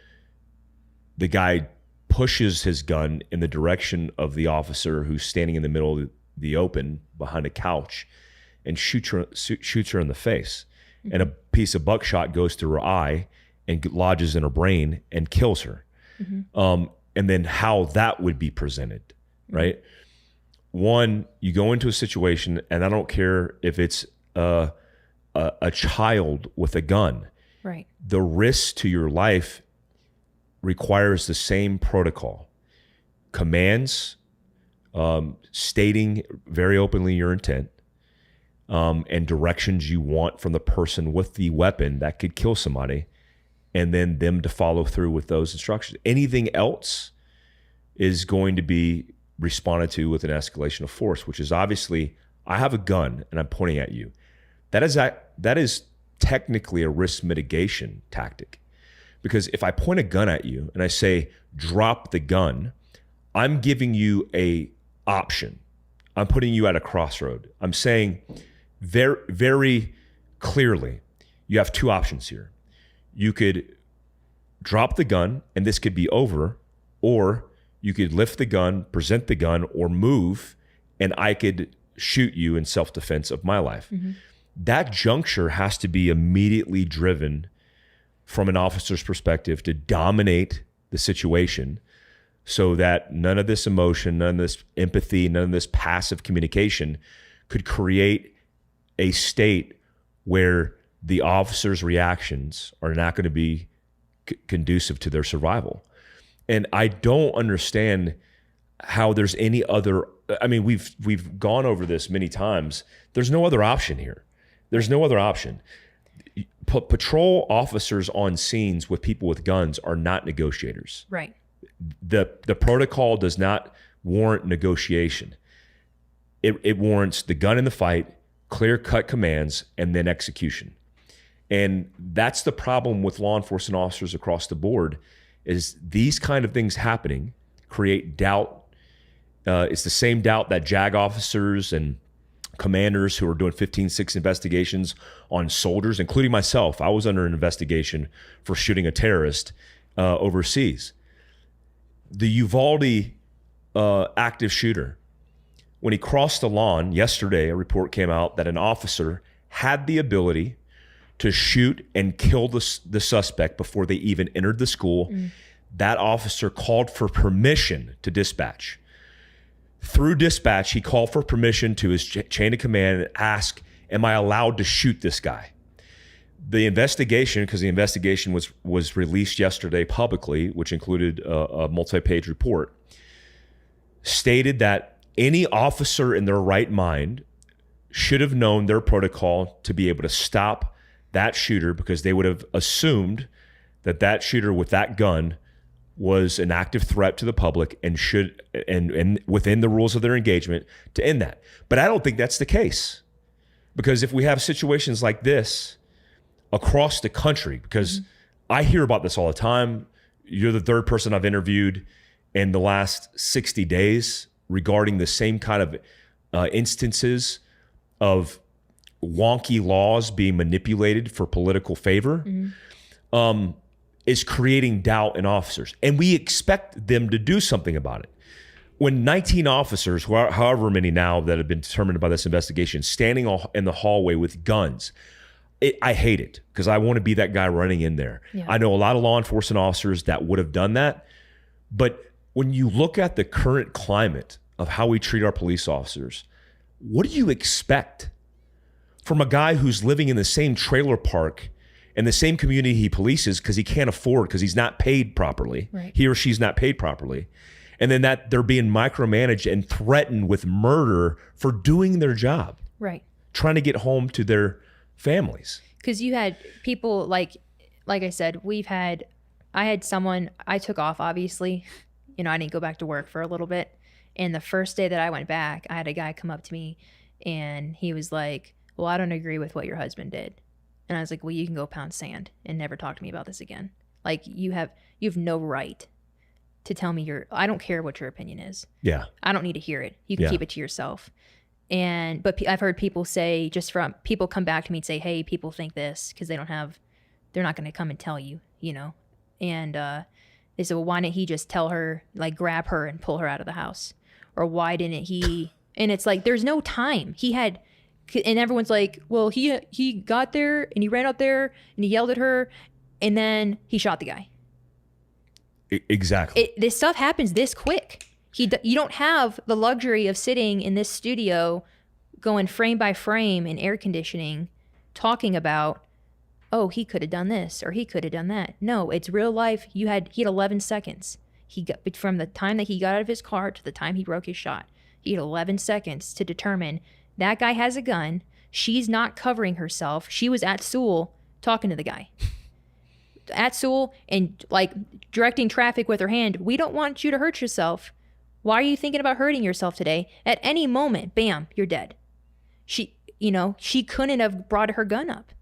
the guy pushes his gun in the direction of the officer who's standing in the middle of the open behind a couch and shoots her in the face. Mm-hmm. And a piece of buckshot goes through her eye and lodges in her brain and kills her. Mm-hmm. And then how that would be presented, right? Mm-hmm. One, you go into a situation, and I don't care if it's a child with a gun.
Right.
The risk to your life requires the same protocol. Commands, stating very openly your intent, and directions you want from the person with the weapon that could kill somebody, and then them to follow through with those instructions. Anything else is going to be responded to with an escalation of force, which is obviously, I have a gun and I'm pointing at you. That is technically a risk mitigation tactic. Because if I point a gun at you and I say, drop the gun, I'm giving you a option. I'm putting you at a crossroad. I'm saying very, very clearly, you have 2 options here. You could drop the gun and this could be over, or you could lift the gun, present the gun, or move, and I could shoot you in self-defense of my life. Mm-hmm. That juncture has to be immediately driven from an officer's perspective to dominate the situation so that none of this emotion, none of this empathy, none of this passive communication could create a state where the officer's reactions are not going to be conducive to their survival. And I don't understand how there's any other, I mean, we've gone over this many times. There's no other option here. There's no other option. Patrol officers on scenes with people with guns are not negotiators.
Right.
The protocol does not warrant negotiation. It warrants the gun in the fight, clear-cut commands, and then execution. And that's the problem with law enforcement officers across the board, is these kind of things happening create doubt. It's the same doubt that JAG officers and commanders who are doing 15-6 investigations on soldiers, including myself. I was under an investigation for shooting a terrorist overseas. The Uvalde active shooter, when he crossed the lawn yesterday, a report came out that an officer had the ability to shoot and kill the suspect before they even entered the school. That officer called for permission to dispatch. Through dispatch, he called for permission to his chain of command and asked, am I allowed to shoot this guy? The investigation, because the investigation was released yesterday publicly, which included a multi-page report, stated that any officer in their right mind should have known their protocol to be able to stop that shooter, because they would have assumed that that shooter with that gun was an active threat to the public and should, and within the rules of their engagement, to end that. But I don't think that's the case, because if we have situations like this across the country, because I hear about this all the time. You're the third person I've interviewed in the last 60 days regarding the same kind of instances of wonky laws being manipulated for political favor. Is creating doubt in officers. And we expect them to do something about it. When 19 officers, however many now that have been determined by this investigation, standing in the hallway with guns, I hate it, because I want to be that guy running in there. Yeah. I know a lot of law enforcement officers that would have done that. But when you look at the current climate of how we treat our police officers, what do you expect from a guy who's living in the same trailer park in the same community he polices because he can't afford, because he's not paid properly. Right. He or she's not paid properly. And then that they're being micromanaged and threatened with murder for doing their job. Right. Trying to get home to their families.
Because you had people like I said, I had someone, I took off, obviously. I didn't go back to work for a little bit. And the first day that I went back, I had a guy come up to me and he was like, well, I don't agree with what your husband did. And I was like, well, you can go pound sand and never talk to me about this again. Like, you have no right to tell me I don't care what your opinion is. Yeah. I don't need to hear it. You can keep it to yourself. But I've heard people say, people come back to me and say, hey, people think this because they're not going to come and tell you, And they said, well, why didn't he just tell her, like, grab her and pull her out of the house? Or why didn't he? And it's like, there's no time. And everyone's like, well, he got there and he ran up there and he yelled at her and then he shot the guy.
Exactly.
This stuff happens this quick. You don't have the luxury of sitting in this studio going frame by frame in air conditioning talking about, oh, he could have done this or he could have done that. No, it's real life. He had 11 seconds. From the time that he got out of his car to the time he broke his shot, he had 11 seconds to determine that guy has a gun. She's not covering herself. She was at Sewell talking to the guy. At Sewell and like directing traffic with her hand. We don't want you to hurt yourself. Why are you thinking about hurting yourself today? At any moment, bam, you're dead. She couldn't have brought her gun up.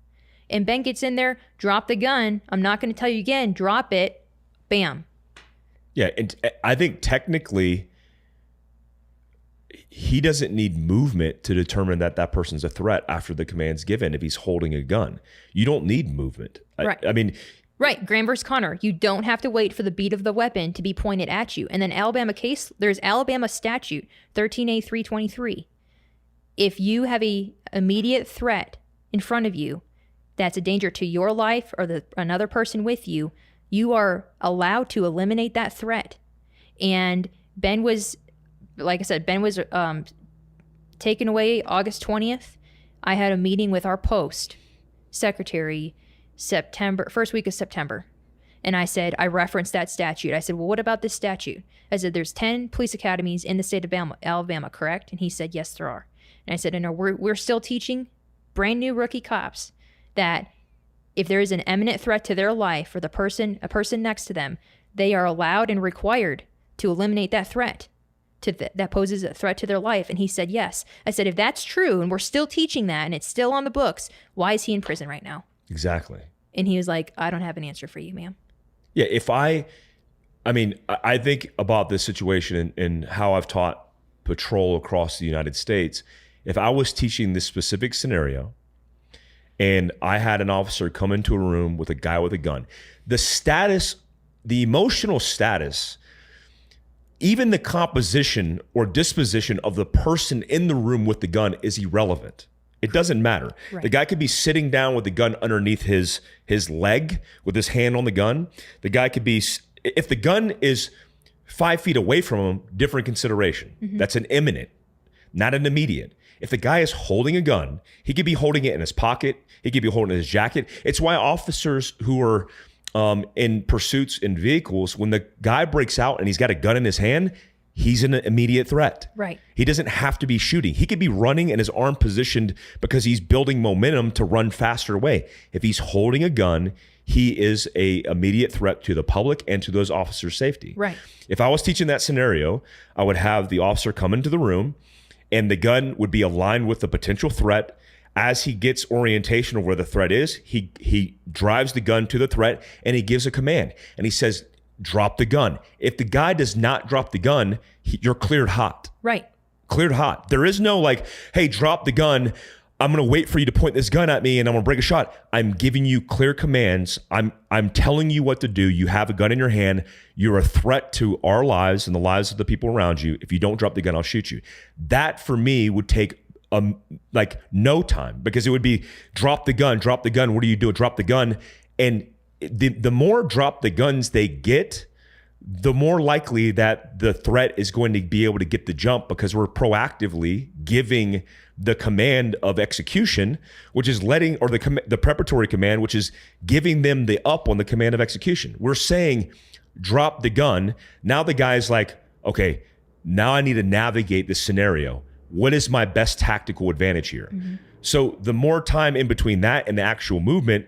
And Ben gets in there, drop the gun. I'm not going to tell you again, drop it. Bam.
Yeah, and I think technically he doesn't need movement to determine that person's a threat after the command's given if he's holding a gun. You don't need movement.
Right. Right. Graham versus Connor. You don't have to wait for the beat of the weapon to be pointed at you. And then there's Alabama statute 13A323. If you have a immediate threat in front of you that's a danger to your life or another person with you, you are allowed to eliminate that threat. And Ben was, like I said, taken away August 20th. I had a meeting with our post secretary first week of September. And I referenced that statute. I said, well, what about this statute? I said, there's 10 police academies in the state of Alabama, correct? And he said, yes, there are. And I said, and we're still teaching brand new rookie cops that if there is an imminent threat to their life or a person next to them, they are allowed and required to eliminate that threat that poses a threat to their life. And he said, yes. I said, if that's true and we're still teaching that and it's still on the books, why is he in prison right now?
Exactly.
And he was like, I don't have an answer for you, ma'am.
Yeah, if I I mean, I think about this situation and how I've taught patrol across the United States. If I was teaching this specific scenario and I had an officer come into a room with a guy with a gun, the status, the emotional status, even the composition or disposition of the person in the room with the gun is irrelevant. It doesn't matter. Right. The guy could be sitting down with the gun underneath his leg with his hand on the gun. The guy could be, if the gun is 5 feet away from him, different consideration. That's an imminent, not an immediate. If the guy is holding a gun, he could be holding it in his pocket. He could be holding it in his jacket. It's why officers who are in pursuits in vehicles, when the guy breaks out and he's got a gun in his hand, he's an immediate threat.
Right.
He doesn't have to be shooting. He could be running and his arm positioned because he's building momentum to run faster away. If he's holding a gun, he is a immediate threat to the public and to those officers' safety.
Right.
If I was teaching that scenario, I would have the officer come into the room and the gun would be aligned with the potential threat. As he gets orientation of where the threat is, he drives the gun to the threat and he gives a command. And he says, drop the gun. If the guy does not drop the gun, you're cleared hot.
Right.
Cleared hot. There is no like, hey, drop the gun. I'm going to wait for you to point this gun at me and I'm going to break a shot. I'm giving you clear commands. I'm telling you what to do. You have a gun in your hand. You're a threat to our lives and the lives of the people around you. If you don't drop the gun, I'll shoot you. That for me would take like no time, because it would be drop the gun. What do you do? Drop the gun. And the more drop the guns they get, the more likely that the threat is going to be able to get the jump, because we're proactively giving the command of execution, which is letting, or the preparatory command, which is giving them the up on the command of execution. We're saying, drop the gun. Now the guy's like, okay, now I need to navigate this scenario. What is my best tactical advantage here? So the more time in between that and the actual movement,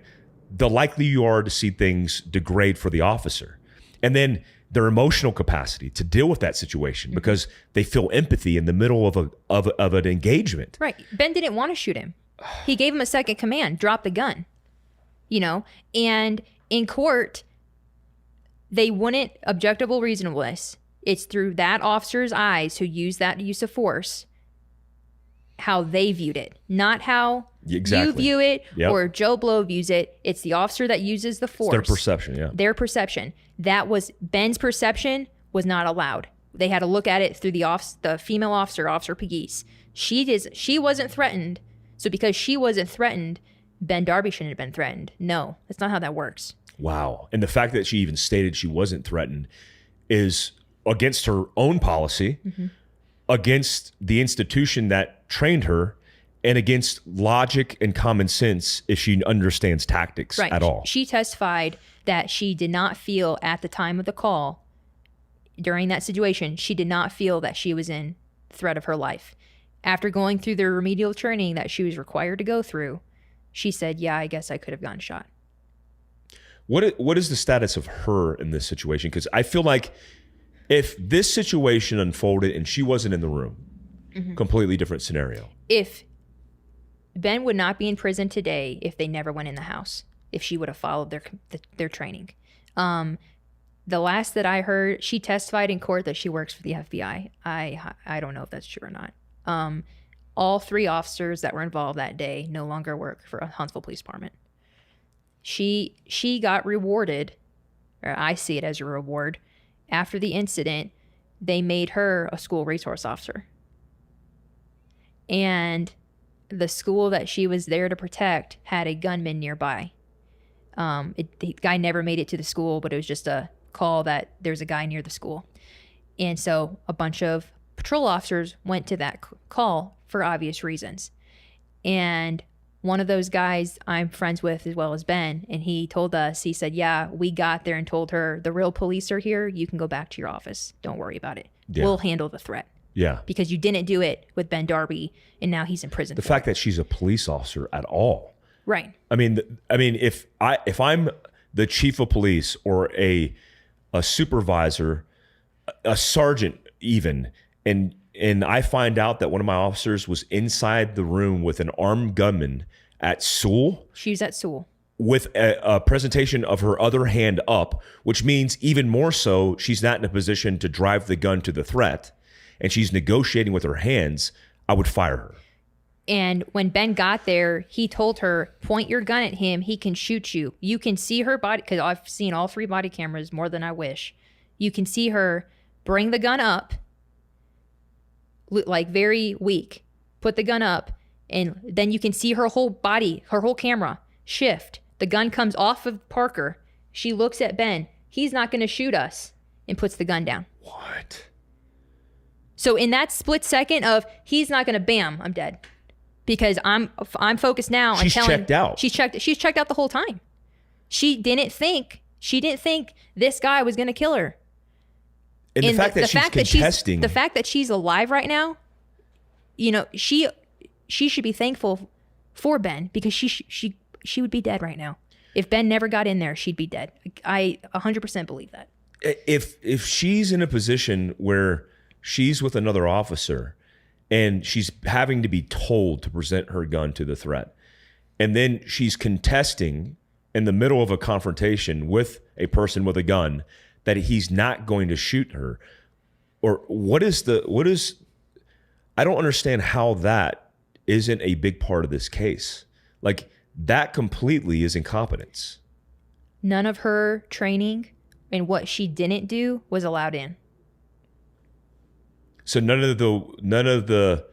the likely you are to see things degrade for the officer. And then their emotional capacity to deal with that situation, because they feel empathy in the middle of an engagement.
Right. Ben didn't want to shoot him. He gave him a second command, drop the gun. And in court, they wouldn't objectable reasonableness. It's through that officer's eyes who used that use of force, how they viewed it, not how you view it or Joe Blow views it. It's the officer that uses the force.
It's their perception, yeah.
Their perception. That was Ben's perception was not allowed. They had to look at it through the female officer, Officer Pegues. She wasn't threatened. So because she wasn't threatened, Ben Darby shouldn't have been threatened. No, that's not how that works.
Wow. And the fact that she even stated she wasn't threatened is against her own policy, against the institution that trained her, and against logic and common sense if she understands tactics at all.
She testified that she did not feel at the time of the call, during that situation, she did not feel that she was in threat of her life. After going through the remedial training that she was required to go through, she said, yeah, I guess I could have gotten shot.
What is the status of her in this situation? Because I feel like if this situation unfolded and she wasn't in the room, completely different scenario.
If Ben would not be in prison today if they never went in the house, if she would have followed their training. The last that I heard, she testified in court that she works for the FBI. I don't know if that's true or not. All 3 officers that were involved that day no longer work for Huntsville Police Department. She got rewarded, or I see it as a reward. After the incident, they made her a school resource officer. And the school that she was there to protect had a gunman nearby. The guy never made it to the school, but it was just a call that there's a guy near the school. And so a bunch of patrol officers went to that call for obvious reasons. And one of those guys I'm friends with as well as Ben, and he told us, he said, yeah, we got there and told her, the real police are here. You can go back to your office. Don't worry about it. Yeah. We'll handle the threat.
Yeah.
Because you didn't do it with Ben Darby, and now he's in prison.
The fact that she's a police officer at all.
Right.
I mean, if I'm the chief of police or a supervisor, a sergeant even, and I find out that one of my officers was inside the room with an armed gunman at Sewell.
She was at Sewell.
with a presentation of her other hand up, which means even more so, she's not in a position to drive the gun to the threat, and she's negotiating with her hands, I would fire her.
And when Ben got there, he told her, point your gun at him. He can shoot you. You can see her body, because I've seen all 3 body cameras more than I wish. You can see her bring the gun up, like very weak, put the gun up, and then you can see her whole body, her whole camera shift. The gun comes off of Parker. She looks at Ben. He's not going to shoot us, and puts the gun down.
What?
So in that split second of he's not going to, bam, I'm dead. Because I'm focused now.
She's checked out.
She's checked out the whole time. She didn't think this guy was going to kill her.
And the fact that she's contesting.
The fact that she's alive right now, you know, she should be thankful for Ben, because she would be dead right now. If Ben never got in there, she'd be dead. I 100% believe that.
If she's in a position where she's with another officer and she's having to be told to present her gun to the threat, and then she's contesting in the middle of a confrontation with a person with a gun that he's not going to shoot her, or what is I don't understand how that isn't a big part of this case. Like, that completely is incompetence.
None of her training and what she didn't do was allowed in.
So none of the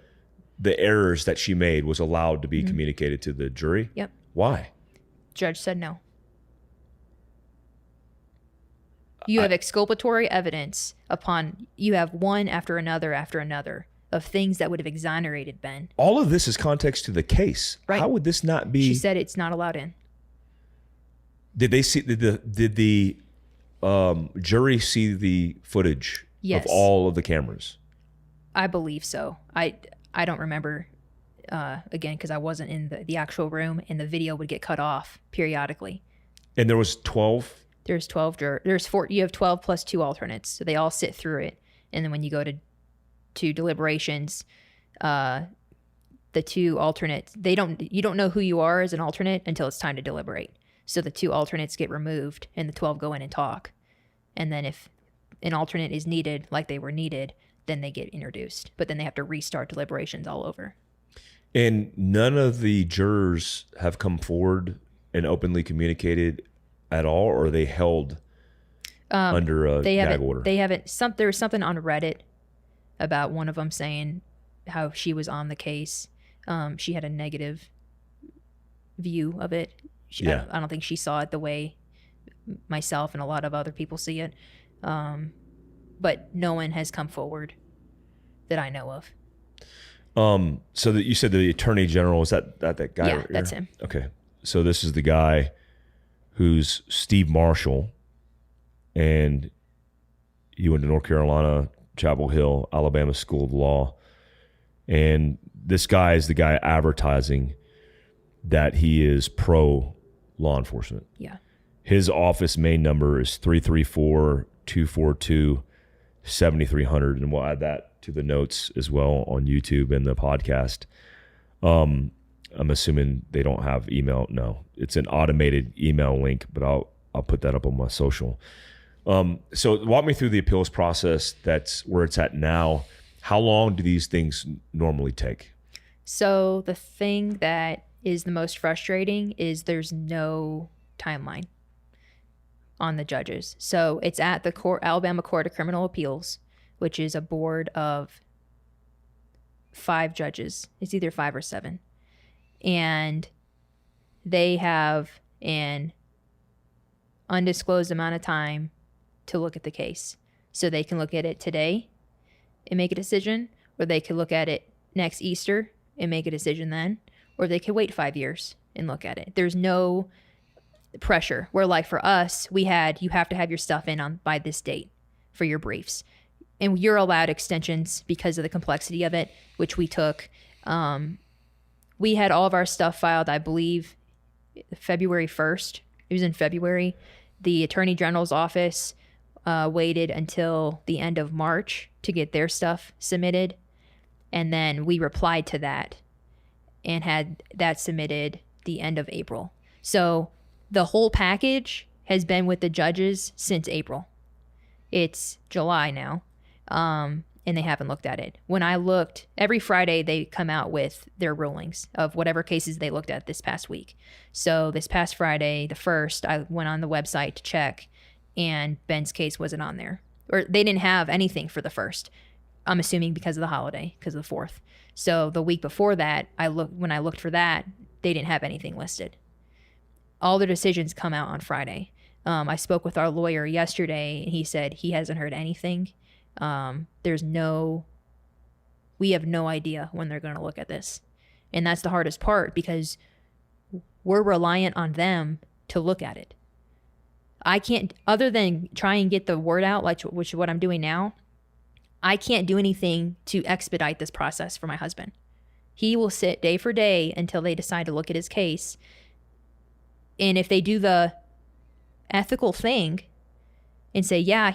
errors that she made was allowed to be communicated to the jury?
Yep.
Why?
Judge said no. You have exculpatory evidence you have one after another of things that would have exonerated Ben.
All of this is context to the case.
Right.
How would this not be?
She said it's not allowed in.
Did the jury see the footage
Yes.
of all of the cameras?
I believe so. I don't remember, again, because I wasn't in the actual room, and the video would get cut off periodically.
And there was 12?
There's 12 jurors. There's 4. You have 12 plus 2 alternates. So they all sit through it. And then when you go to deliberations, the 2 alternates, you don't know who you are as an alternate until it's time to deliberate. So the 2 alternates get removed and the 12 go in and talk. And then if an alternate is needed, like they were needed, then they get introduced. But then they have to restart deliberations all over.
And none of the jurors have come forward and openly communicated at all, or are they held under a gag order?
They haven't. There was something on Reddit about one of them saying how she was on the case. She had a negative view of it.
Yeah.
I don't think she saw it the way myself and a lot of other people see it. But no one has come forward that I know of.
So that you said the Attorney General, is that guy?
Yeah,
right
that's
here?
him.
Okay. So this is the guy who's Steve Marshall, and he went to North Carolina, Chapel Hill, Alabama School of Law. And this guy is the guy advertising that he is pro law enforcement.
Yeah.
His office main number is 334-242-7300, and we'll add that to the notes as well on YouTube and the podcast. I'm assuming they don't have email. No, it's an automated email link, but I'll put that up on my social. So walk me through the appeals process. That's where it's at now. How long do these things normally take?
So the thing that is the most frustrating is there's no timeline on the judges. So it's at the Alabama Court of Criminal Appeals, which is a board of 5 judges. It's either 5 or 7. And they have an undisclosed amount of time to look at the case. So they can look at it today and make a decision, or they could look at it next Easter and make a decision then, or they could wait 5 years and look at it. There's no pressure. Where like for us, you have to have your stuff in by this date for your briefs. And you're allowed extensions because of the complexity of it, which we took. We had all of our stuff filed, I believe, February 1st. It was in February. The Attorney General's office waited until the end of March to get their stuff submitted. And then we replied to that and had that submitted the end of April. So The whole package has been with the judges since April. It's July now, and they haven't looked at it. When I looked, every Friday they come out with their rulings of whatever cases they looked at this past week. So this past Friday, the 1st, I went on the website to check, and Ben's case wasn't on there. Or they didn't have anything for the 1st. I'm assuming because of the holiday, because of the 4th. So the week before that, when I looked for that, they didn't have anything listed. All the decisions come out on Friday. I spoke with our lawyer yesterday, and he said he hasn't heard anything. We have no idea when they're going to look at this. And that's the hardest part, because we're reliant on them to look at it. I can't, other than try and get the word out, which is what I'm doing now, I can't do anything to expedite this process for my husband. He will sit day for day until they decide to look at his case. And if they do the ethical thing and say, yeah,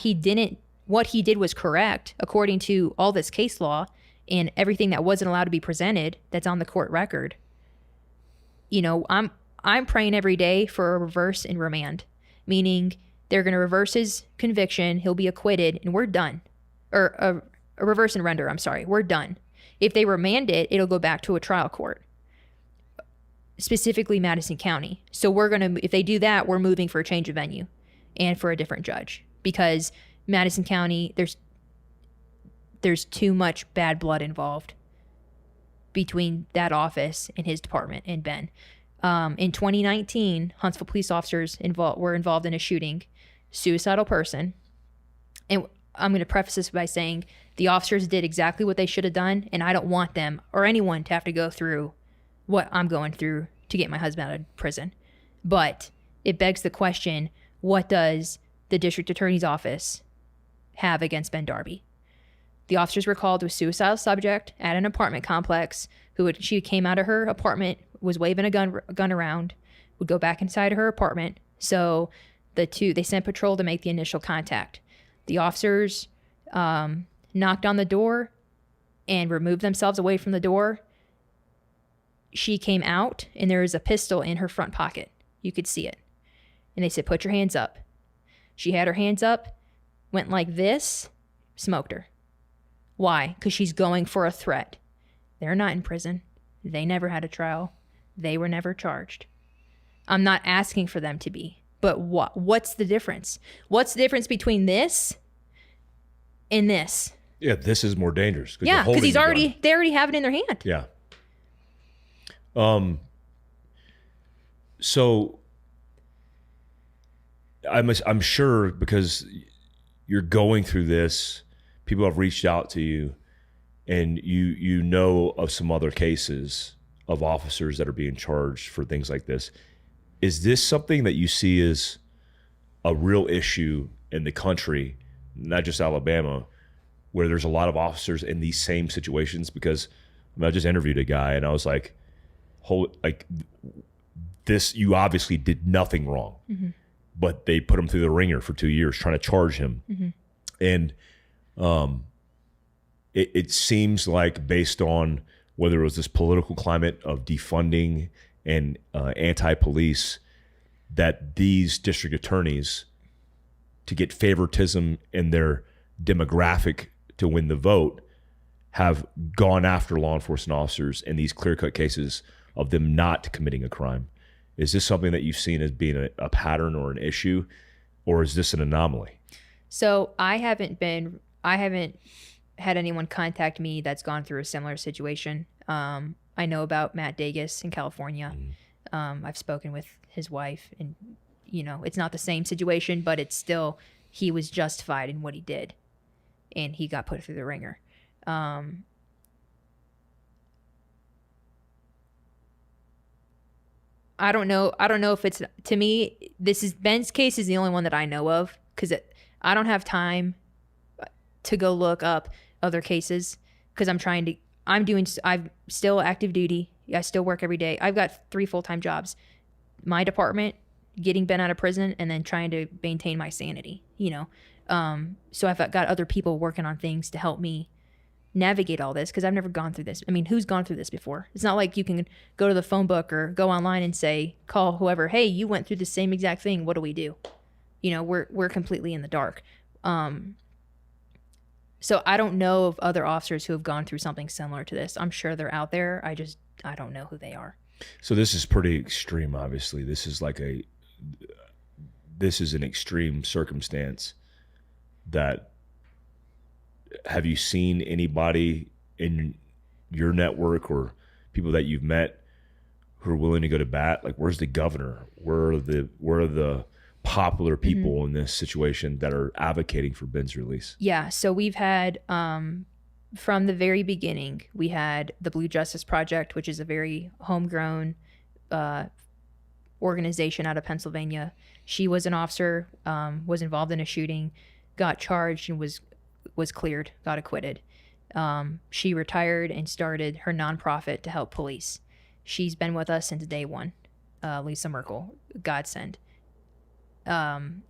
what he did was correct according to all this case law and everything that wasn't allowed to be presented that's on the court record, I'm praying every day for a reverse and remand, meaning they're going to reverse his conviction, he'll be acquitted, and we're done. Or a reverse and render, we're done. If they remand it, it'll go back to a trial court, specifically Madison County. So if they do that, we're moving for a change of venue and for a different judge, because Madison County, there's too much bad blood involved between that office and his department and Ben. In 2019, Huntsville police officers were involved in a shooting, suicidal person. And I'm going to preface this by saying the officers did exactly what they should have done, and I don't want them or anyone to have to go through what I'm going through to get my husband out of prison. But it begs the question, what does the district attorney's office have against Ben Darby? The officers were called to a suicidal subject at an apartment complex she came out of her apartment, was waving a gun around, would go back inside her apartment. So they sent patrol to make the initial contact. The officers knocked on the door and removed themselves away from the door. She came out, and there was a pistol in her front pocket. You could see it. And they said, put your hands up. She had her hands up, went like this, smoked her. Why? Because she's going for a threat. They're not in prison. They never had a trial. They were never charged. I'm not asking for them to be. But what's the difference? What's the difference between this and this?
Yeah, this is more dangerous.
Yeah, because they already have it in their hand.
Yeah. So I'm sure, because you're going through this, people have reached out to you, and you know of some other cases of officers that are being charged for things like this. Is this something that you see as a real issue in the country, not just Alabama, where there's a lot of officers in these same situations? Because I just interviewed a guy, and I was like, this, you obviously did nothing wrong, mm-hmm. but they put him through the ringer for 2 years trying to charge him. Mm-hmm. And it seems like, based on whether it was this political climate of defunding and anti-police, that these district attorneys, to get favoritism in their demographic to win the vote, have gone after law enforcement officers in these clear-cut cases of them not committing a crime. Is this something that you've seen as being a pattern or an issue, or is this an anomaly? So
I haven't had anyone contact me that's gone through a similar situation. I know about Matt Dagus in California. Mm-hmm. I've spoken with his wife, and it's not the same situation, but it's still, he was justified in what he did, and he got put through the ringer. I don't know if it's, to me, Ben's case is the only one that I know of, because I don't have time to go look up other cases, because I'm still active duty. I still work every day. I've got 3 full-time jobs. My department, getting Ben out of prison, and then trying to maintain my sanity, So I've got other people working on things to help me navigate all this because I've never gone through this. I mean, who's gone through this before? It's not like you can go to the phone book or go online and say, call whoever, hey, you went through the same exact thing. What do we do? You know, we're completely in the dark. So I don't know of other officers who have gone through something similar to this. I'm sure they're out there. I don't know who they are.
So this is pretty extreme, obviously. This is an extreme circumstance. That, have you seen anybody in your network or people that you've met who are willing to go to bat? Like, where's the governor? Where are the popular people in this situation that are advocating for Ben's release?
Yeah, so we've had, from the very beginning, we had the Blue Justice Project, which is a very homegrown organization out of Pennsylvania. She was an officer, was involved in a shooting, got charged and was cleared, got acquitted. She retired and started her nonprofit to help police. She's been with us since day one. Lisa Merkel, godsend. And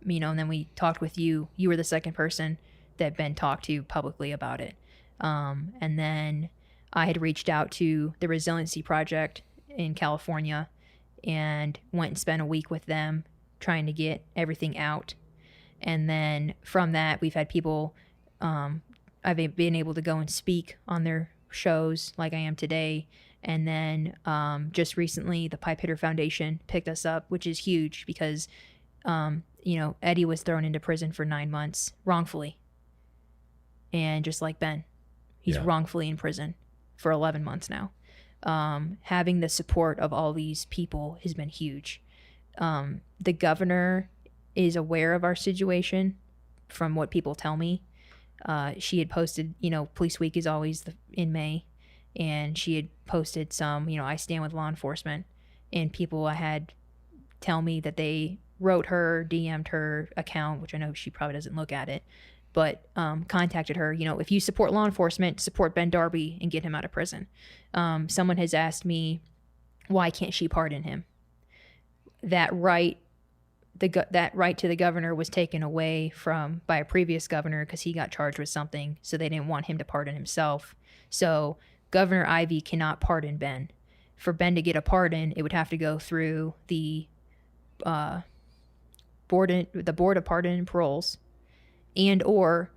then we talked with you. You were the second person that Ben talked to publicly about it. And then I had reached out to the Resiliency Project in California and went and spent a week with them trying to get everything out. And then from that, we've had people, I've been able to go and speak on their shows like I am today. And then just recently, the Pipe Hitter Foundation picked us up, which is huge because, Eddie was thrown into prison for 9 months wrongfully. And just like Ben, he's wrongfully in prison for 11 months now. Having the support of all these people has been huge. The governor is aware of our situation from what people tell me. She had posted, Police Week is always in May. And she had posted some, I stand with law enforcement, and people I had tell me that they wrote her, DM'd her account, which I know she probably doesn't look at it, but contacted her, if you support law enforcement, support Ben Darby and get him out of prison. Someone has asked me, why can't she pardon him? That right to the governor was taken away by a previous governor because he got charged with something, so they didn't want him to pardon himself. So Governor Ivey cannot pardon Ben. For Ben to get a pardon, it would have to go through the Board of Pardon and Paroles, and or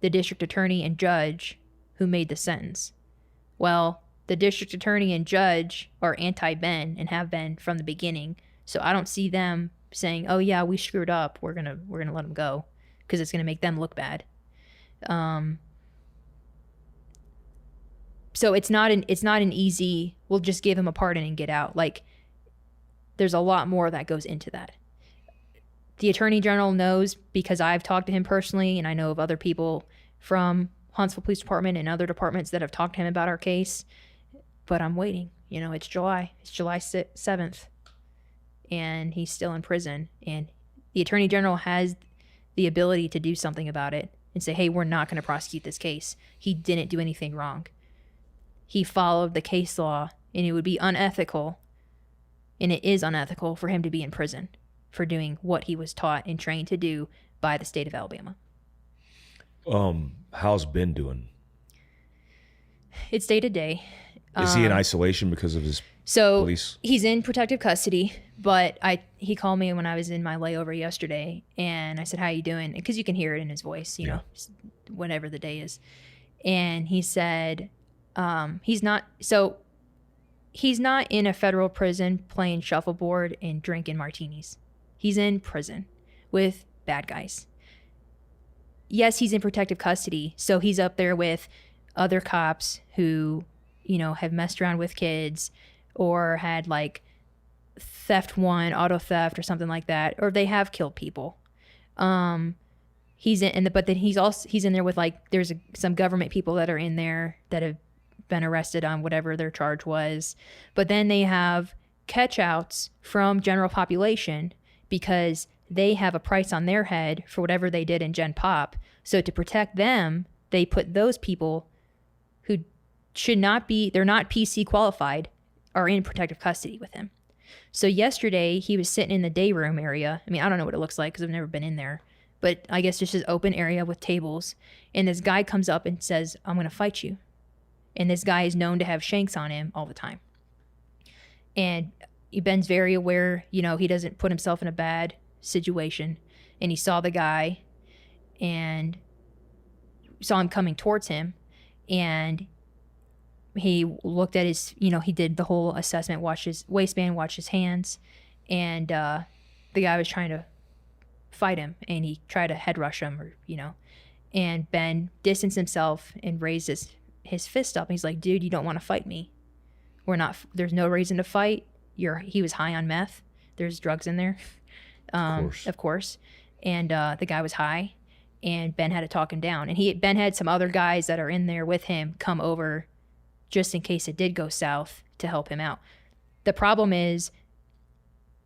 the district attorney and judge who made the sentence. Well, the district attorney and judge are anti-Ben and have been from the beginning, so I don't see them saying, "Oh yeah, we screwed up. We're gonna let him go," because it's gonna make them look bad. So it's not an easy, we'll just give him a pardon and get out. Like, there's a lot more that goes into that. The Attorney General knows because I've talked to him personally, and I know of other people from Huntsville Police Department and other departments that have talked to him about our case. But I'm waiting. It's July. It's July 7th. And he's still in prison. And the Attorney General has the ability to do something about it and say, hey, we're not going to prosecute this case. He didn't do anything wrong. He followed the case law, and it would be unethical, and it is unethical for him to be in prison for doing what he was taught and trained to do by the state of Alabama.
How's Ben doing?
It's day to day.
Is he in isolation because of his police?
He's in protective custody, but he called me when I was in my layover yesterday, and I said, how you doing? Because you can hear it in his voice, whatever the day is. And he said, he's not in a federal prison playing shuffleboard and drinking martinis. He's in prison with bad guys. Yes, he's in protective custody, so he's up there with other cops who, have messed around with kids or had like theft one, auto theft or something like that, or they have killed people. He's in, but then he's in there with there's some government people that are in there that have been arrested on whatever their charge was. But then they have catch-outs from general population because they have a price on their head for whatever they did in Gen Pop. So to protect them, they put those people who should not be, they're not PC qualified, are in protective custody with him. So yesterday he was sitting in the day room area. I mean, I don't know what it looks like because I've never been in there, but I guess just this open area with tables. And this guy comes up and says, I'm going to fight you. And this guy is known to have shanks on him all the time. And Ben's very aware, you know, he doesn't put himself in a bad situation. And he saw the guy and saw him coming towards him. And he looked at his, you know, he did the whole assessment, watched his waistband, watched his hands. And the guy was trying to fight him, and he tried to head rush him, or, you know. And Ben distanced himself and raised his fist up. And he's like, dude, you don't want to fight me. There's no reason to fight. He was high on meth. There's drugs in there. Of course. And the guy was high, and Ben had to talk him down. And Ben had some other guys that are in there with him come over just in case it did go south to help him out. The problem is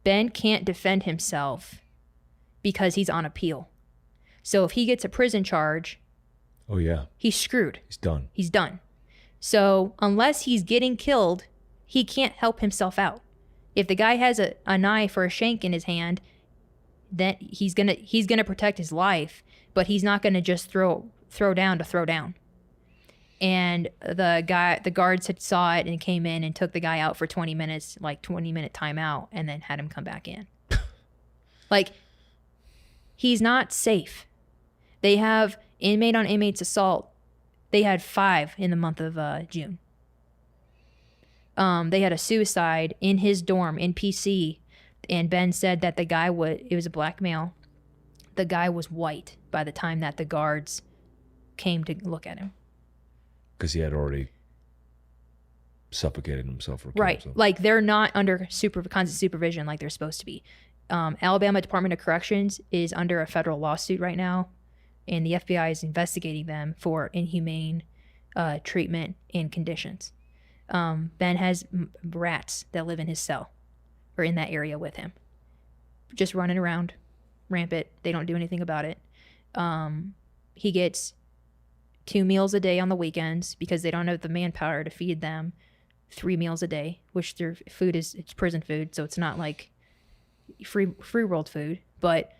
Ben can't defend himself because he's on appeal. So if he gets a prison charge,
oh yeah,
he's screwed.
He's done.
So unless he's getting killed, he can't help himself out. If the guy has a knife or a shank in his hand, then he's gonna protect his life, but he's not gonna just throw down to throw down. And the guards had saw it and came in and took the guy out for 20 minutes, like 20-minute timeout, and then had him come back in. Like, he's not safe. They have inmate on inmates assault. They had 5 in the month of June. They had a suicide in his dorm in PC, and Ben said that the guy it was a black male. The guy was white by the time that the guards came to look at him.
Because he had already suffocated himself or killed himself.
Like, they're not under constant supervision like they're supposed to be. Alabama Department of Corrections is under a federal lawsuit right now, and the FBI is investigating them for inhumane treatment and conditions. Ben has rats that live in his cell or in that area with him, just running around rampant. They don't do anything about it. He gets 2 meals a day on the weekends because they don't have the manpower to feed them 3 meals a day, which their food it's prison food, so it's not like free world food, but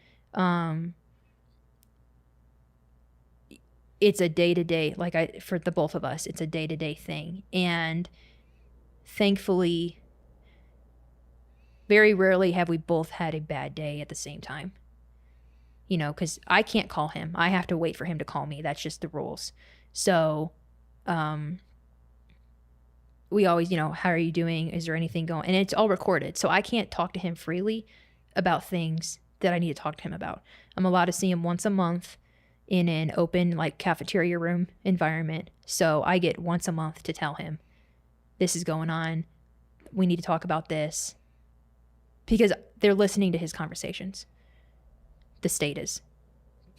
it's a day-to-day, for the both of us, it's a day-to-day thing. And thankfully, very rarely have we both had a bad day at the same time. You know, because I can't call him. I have to wait for him to call me. That's just the rules. So we always, you know, how are you doing? Is there anything going? And it's all recorded. So I can't talk to him freely about things that I need to talk to him about. I'm allowed to see him once a month in an open, like, cafeteria room environment. So I get once a month to tell him, this is going on. We need to talk about this. Because they're listening to his conversations. The state is,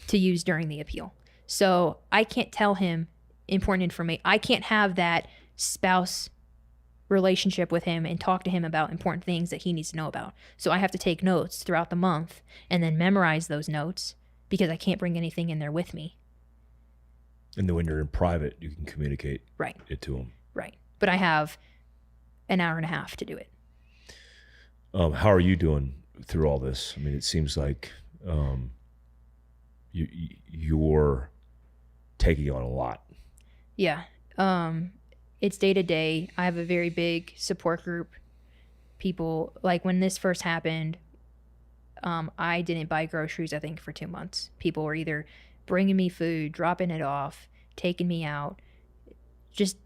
to use during the appeal. So I can't tell him important information. I can't have that spouse relationship with him and talk to him about important things that he needs to know about. So I have to take notes throughout the month and then memorize those notes because I can't bring anything in there with me.
And then when you're in private, you can communicate it to him.
Right. But I have an hour and a half to do it.
How are you doing through all this? I mean, it seems like you're taking on a lot.
Yeah. It's day to day. I have a very big support group. People, like, when this first happened, I didn't buy groceries, I think, for 2 months. People were either bringing me food, dropping it off, taking me out, just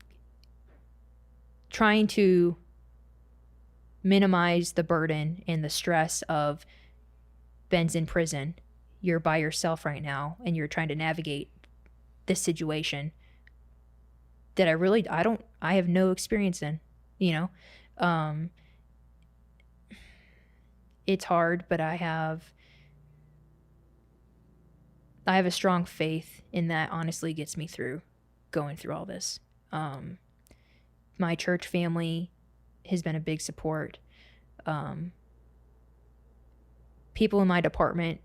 trying to minimize the burden and the stress of Ben's in prison. You're by yourself right now, and you're trying to navigate this situation that I have no experience in, you know? It's hard, but I have a strong faith in that honestly gets me through going through all this. My church family has been a big support. People in my department,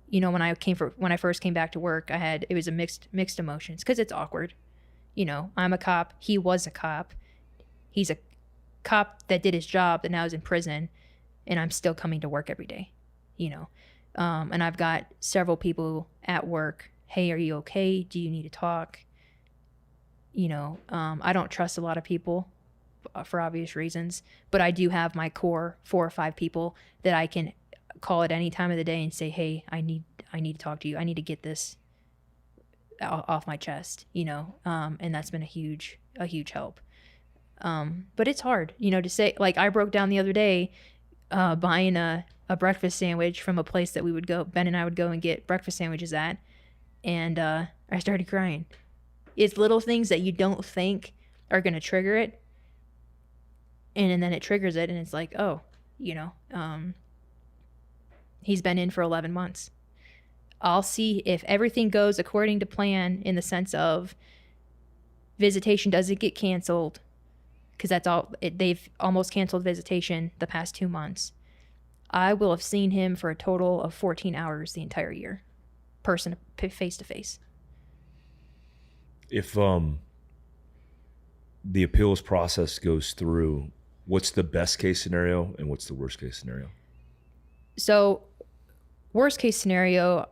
you know, when I first came back to work, it was a mixed emotions because it's awkward. You know, I'm a cop. He was a cop. He's a cop that did his job that now is in prison, and I'm still coming to work every day. You know, And I've got several people at work. Hey, are you okay? Do you need to talk? I don't trust a lot of people for obvious reasons, but I do have my core 4 or 5 people that I can call at any time of the day and say, hey, I need to talk to you. I need to get this off my chest, and that's been a huge help. But it's hard, to say, like, I broke down the other day, buying a breakfast sandwich from a place that Ben and I would go and get breakfast sandwiches at. And, I started crying. It's little things that you don't think are going to trigger it. And then it triggers it, and it's like, oh, he's been in for 11 months. I'll see if everything goes according to plan in the sense of visitation doesn't get canceled, because that's all. They've almost canceled visitation the past 2 months. I will have seen him for a total of 14 hours the entire year, person face to face.
If the appeals process goes through, what's the best case scenario and what's the worst case scenario?
So, worst case scenario,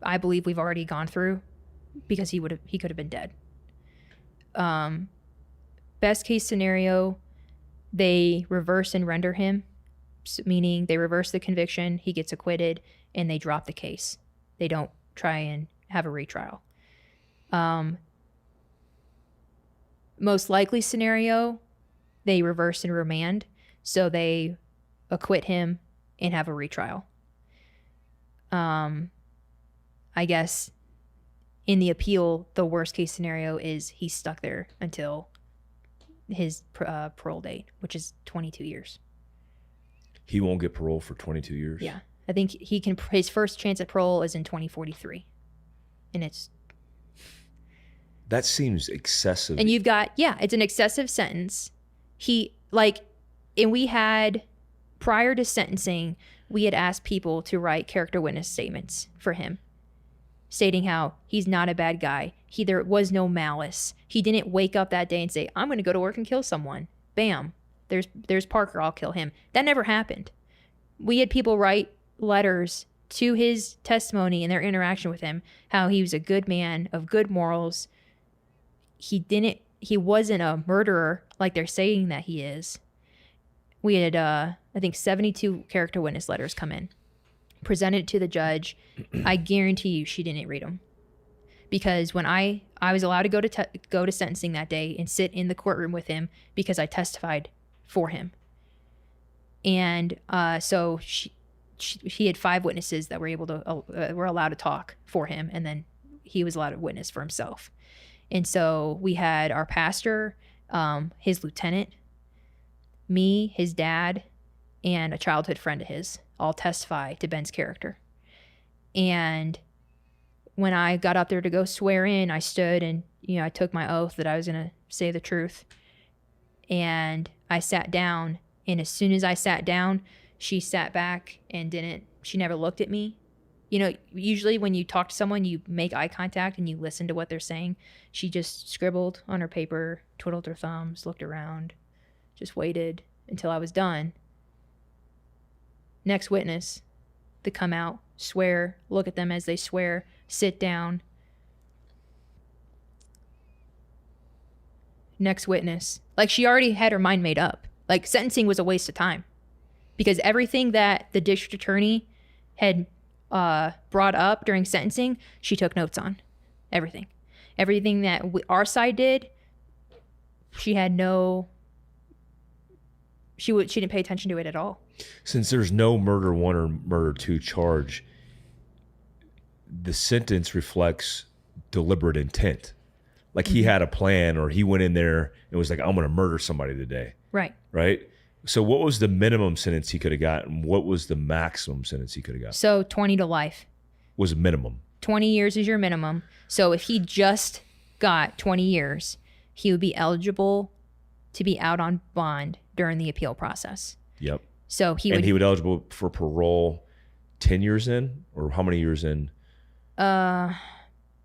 I believe we've already gone through, because he could have been dead. Best case scenario, they reverse and render him, meaning they reverse the conviction, he gets acquitted, and they drop the case. They don't try and have a retrial. Most likely scenario, they reverse and remand, so they acquit him and have a retrial. I guess in the appeal, the worst case scenario is he's stuck there until his parole date, which is 22 years.
He won't get parole for 22 years?
Yeah. I think he can. His first chance at parole is in 2043. And it's...
That seems excessive.
And you've got... Yeah, it's an excessive sentence. And we had... Prior to sentencing, we had asked people to write character witness statements for him, stating how he's not a bad guy. There was no malice. He didn't wake up that day and say, I'm going to go to work and kill someone. Bam. There's Parker. I'll kill him. That never happened. We had people write letters to his testimony and their interaction with him, how he was a good man of good morals. He wasn't a murderer like they're saying that he is. We had, I think, 72 character witness letters come in, presented to the judge. I guarantee you she didn't read them, because when I was allowed to go to sentencing that day and sit in the courtroom with him because I testified for him. And so he had 5 witnesses that were allowed to talk for him, and then he was allowed to witness for himself. And so we had our pastor, his lieutenant, me, his dad, and a childhood friend of his all testify to Ben's character. And when I got up there to go swear in, I stood and, I took my oath that I was going to say the truth. And I sat down, and as soon as I sat down, she sat back and she never looked at me. Usually when you talk to someone, you make eye contact and you listen to what they're saying. She just scribbled on her paper, twiddled her thumbs, looked around, just waited until I was done. Next witness to come out, swear, look at them as they swear, sit down. Next witness. Like, she already had her mind made up. Like, sentencing was a waste of time, because everything that the district attorney had brought up during sentencing, she took notes on. Everything that our side did, she didn't pay attention to it at all.
Since there's no murder 1 or murder 2 charge, the sentence reflects deliberate intent. Like, he had a plan, or he went in there and was like, I'm going to murder somebody today. Right? So what was the minimum sentence he could have gotten? What was the maximum sentence he could have gotten?
So 20 to life.
Was a minimum.
20 years is your minimum. So if he just got 20 years, he would be eligible to be out on bond during the appeal process.
Yep.
So he would
be eligible for parole 10 years in, or how many years in?
I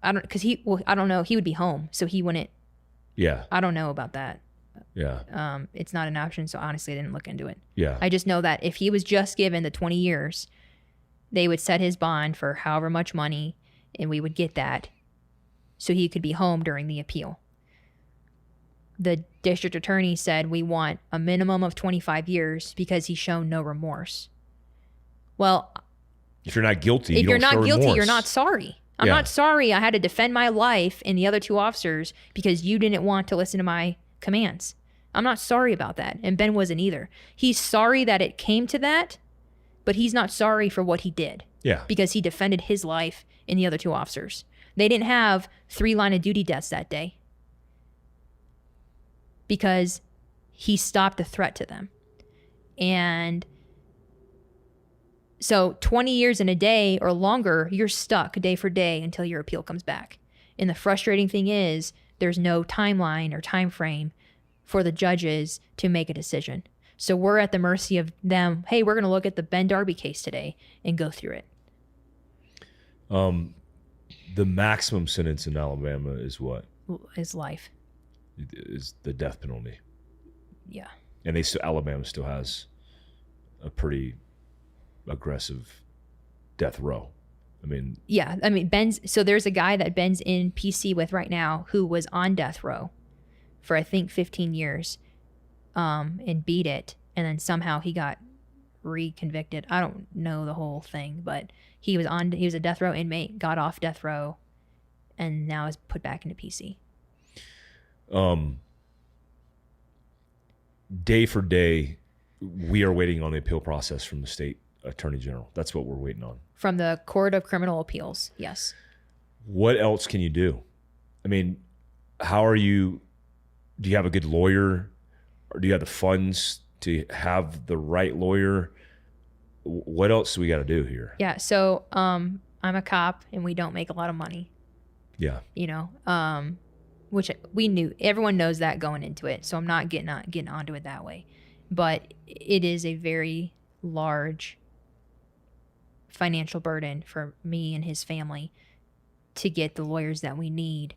don't know. He would be home, so he wouldn't.
Yeah.
I don't know about that.
Yeah.
It's not an option, so honestly I didn't look into it.
Yeah.
I just know that if he was just given the 20 years, they would set his bond for however much money, and we would get that so he could be home during the appeal. The district attorney said, we want a minimum of 25 years because he's shown no remorse. Well,
if you're not guilty,
if
you're not
guilty,
remorse.
You're not sorry. I'm not sorry I had to defend my life and the other two officers because you didn't want to listen to my commands. I'm not sorry about that. And Ben wasn't either. He's sorry that it came to that, but he's not sorry for what he did.
Yeah.
Because he defended his life and the other two officers. They didn't have 3 line of duty deaths that day because he stopped a threat to them. And so 20 years in a day or longer, you're stuck day for day until your appeal comes back. And the frustrating thing is there's no timeline or time frame for the judges to make a decision. So we're at the mercy of them. Hey, we're going to look at the Ben Darby case today and go through it.
The maximum sentence in Alabama is what?
Is life.
Is the death penalty.
Yeah.
And Alabama still has a pretty aggressive death row.
Yeah. So there's a guy that Ben's in PC with right now who was on death row for I think 15 years and beat it. And then somehow he got reconvicted. I don't know the whole thing, but he was a death row inmate, got off death row, and now is put back into PC.
Day for day, we are waiting on the appeal process from the state attorney general. That's what we're waiting on.
From the Court of Criminal Appeals, yes.
What else can you do? Do you have a good lawyer? Or do you have the funds to have the right lawyer? What else do we got to do here?
Yeah, so I'm a cop and we don't make a lot of money.
Yeah.
Which we knew. Everyone knows that going into it, so I'm not getting onto it that way. But it is a very large financial burden for me and his family to get the lawyers that we need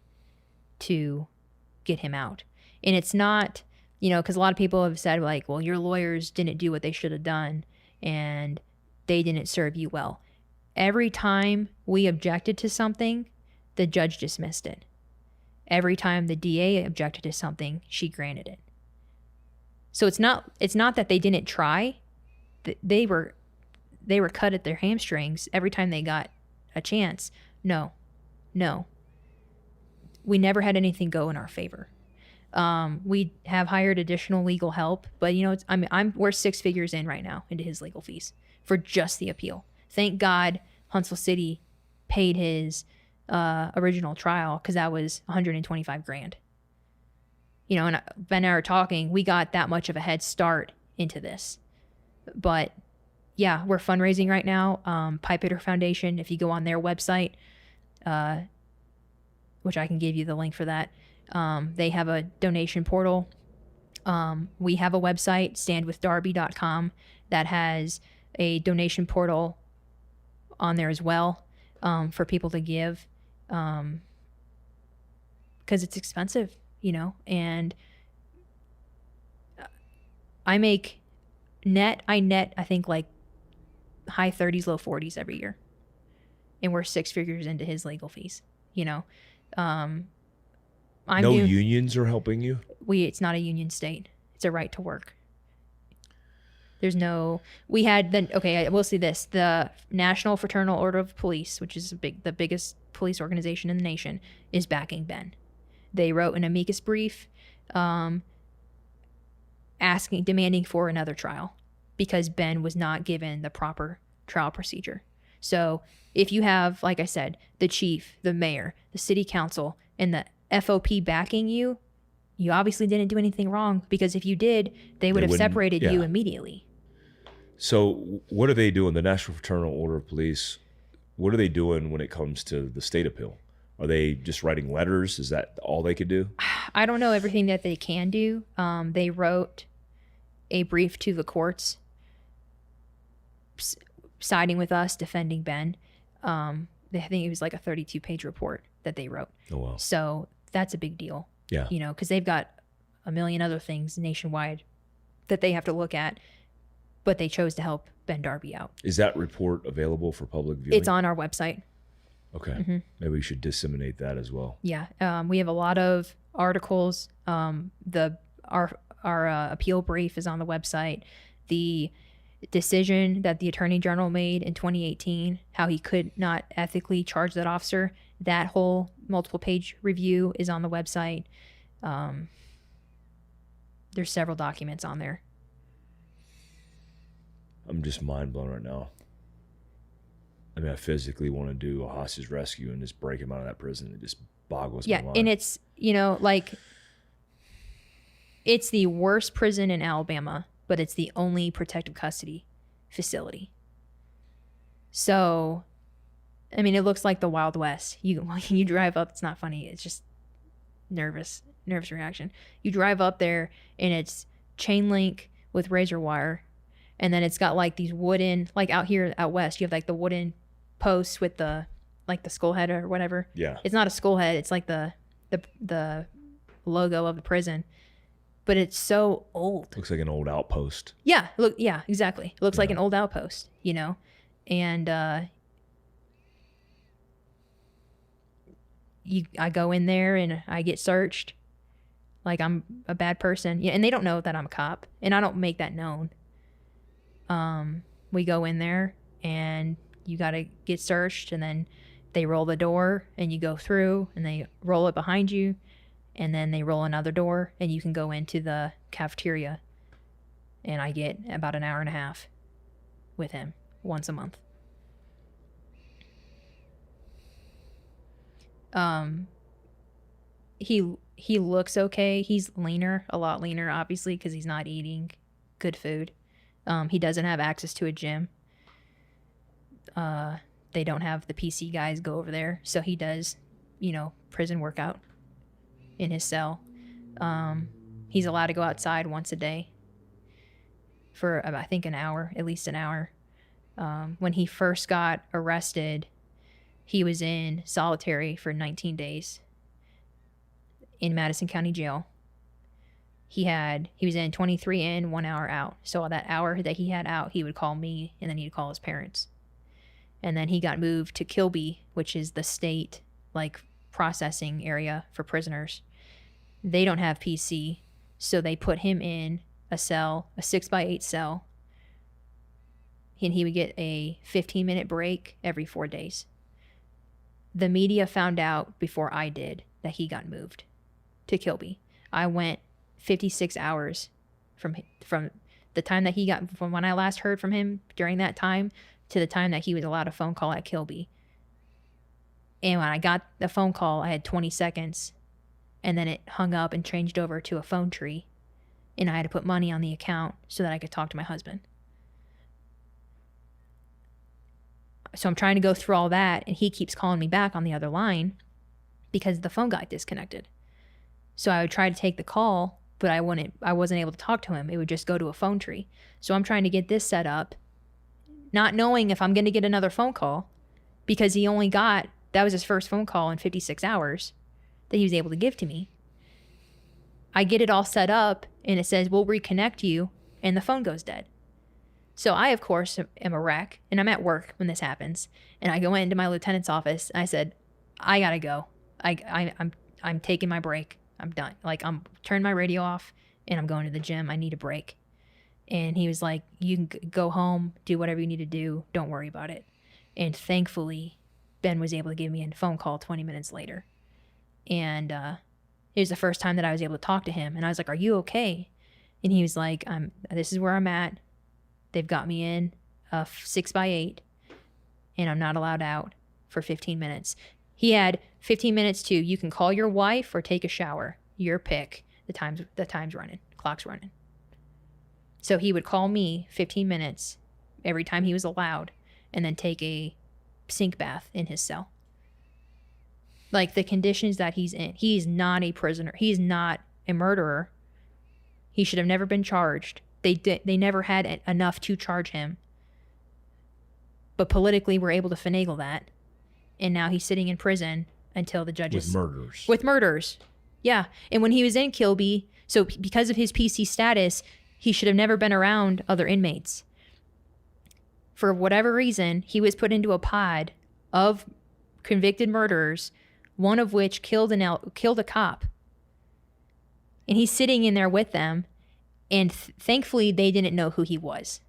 to get him out. And it's not, because a lot of people have said, like, well, your lawyers didn't do what they should have done and they didn't serve you well. Every time we objected to something, the judge dismissed it. Every time the DA objected to something, she granted it. So it's not that they didn't try. They were cut at their hamstrings every time they got a chance. No. We never had anything go in our favor. We have hired additional legal help, but we're 6 figures in right now into his legal fees for just the appeal. Thank God Huntsville City paid his original trial because that was $125,000. And Ben and I are talking, we got that much of a head start into this. But yeah, we're fundraising right now. Pipe Hitter Foundation, if you go on their website, which I can give you the link for that, they have a donation portal. We have a website, standwithdarby.com, that has a donation portal on there as well, for people to give, because it's expensive, and I net, I think like high 30s, low 40s every year. And we're 6 figures into his legal fees, No unions are helping you? It's not a union state. It's a right to work. I will say this. The National Fraternal Order of Police, which is the biggest police organization in the nation, is backing Ben. They wrote an amicus brief demanding for another trial because Ben was not given the proper trial procedure. So if you have, like I said, the chief, the mayor, the city council, and the FOP backing you, you obviously didn't do anything wrong, because if you did, they would have separated you immediately.
So what are they doing? The National Fraternal Order of Police, what are they doing when it comes to the state appeal? Are they just writing letters? Is that all they could do?
I don't know everything that they can do. They wrote a brief to the courts siding with us, defending Ben. I think it was like a 32-page report that they wrote.
Oh, wow.
So that's a big deal.
Yeah.
Because they've got a million other things nationwide that they have to look at. but they chose to help Ben Darby out.
Is that report available for public viewing?
It's on our website.
Okay. Mm-hmm. Maybe we should disseminate that as well.
Yeah. We have a lot of articles. Our appeal brief is on the website. The decision that the Attorney General made in 2018, how he could not ethically charge that officer, that whole multiple page review is on the website. There's several documents on there.
I'm just mind blown right now. I mean, I physically want to do a hostage rescue and just break him out of that prison. It just boggles my mind.
And it's, it's the worst prison in Alabama, but it's the only protective custody facility. So, I mean, it looks like the Wild West. You drive up, it's not funny. It's just nervous reaction. You drive up there and it's chain link with razor wire. And then it's got like these wooden, like out here out west, you have like the wooden posts with the skull head or whatever.
Yeah.
It's not a skull head. It's like the logo of the prison. But it's so old.
Looks like an old outpost.
Yeah. Exactly. It looks like an old outpost, And I go in there and I get searched like I'm a bad person. Yeah, and they don't know that I'm a cop, and I don't make that known. We go in there and you got to get searched, and then they roll the door and you go through, and they roll it behind you, and then they roll another door and you can go into the cafeteria. And I get about an hour and a half with him once a month. He looks okay. He's leaner, a lot leaner, obviously, because he's not eating good food. He doesn't have access to a gym. They don't have the PC guys go over there. So he does, prison workout in his cell. He's allowed to go outside once a day for, I think, an hour, at least an hour. When he first got arrested, he was in solitary for 19 days in Madison County Jail. He was in 23 in, 1 hour out. So that hour that he had out, he would call me, and then he'd call his parents. And then he got moved to Kilby, which is the state processing area for prisoners. They don't have PC, so they put him in a cell, a 6x8 cell, and he would get a 15-minute break every 4 days. The media found out before I did that he got moved to Kilby. I went 56 hours from the time that from when I last heard from him during that time to the time that he was allowed a phone call at Kilby. And when I got the phone call, I had 20 seconds, and then it hung up and changed over to a phone tree, and I had to put money on the account so that I could talk to my husband. So I'm trying to go through all that, and he keeps calling me back on the other line because the phone got disconnected. So I would try to take the call, but I wasn't able to talk to him. It would just go to a phone tree. So I'm trying to get this set up, not knowing if I'm going to get another phone call, because that was his first phone call in 56 hours that he was able to give to me. I get it all set up, and it says, we'll reconnect you, and the phone goes dead. So I, of course, am a wreck, and I'm at work when this happens. And I go into my lieutenant's office, and I said, I gotta go. I'm taking my break. I'm done. I'm turning my radio off, and I'm going to the gym. I need a break. And he was like, you can go home, do whatever you need to do. Don't worry about it. And thankfully, Ben was able to give me a phone call 20 minutes later. And it was the first time that I was able to talk to him. And I was like, are you okay? And he was like, this is where I'm at. They've got me in a 6x8, and I'm not allowed out for 15 minutes. He had 15 minutes to, you can call your wife or take a shower. Your pick. The time's running. Clock's running. So he would call me 15 minutes every time he was allowed, and then take a sink bath in his cell. The conditions that he's in. He's not a prisoner. He's not a murderer. He should have never been charged. They never had enough to charge him. But politically, we're able to finagle that. And now he's sitting in prison until the judges... With murders. Yeah. And when he was in Kilby, so because of his PC status, he should have never been around other inmates. For whatever reason, he was put into a pod of convicted murderers, one of which killed a cop. And he's sitting in there with them, and thankfully they didn't know who he was.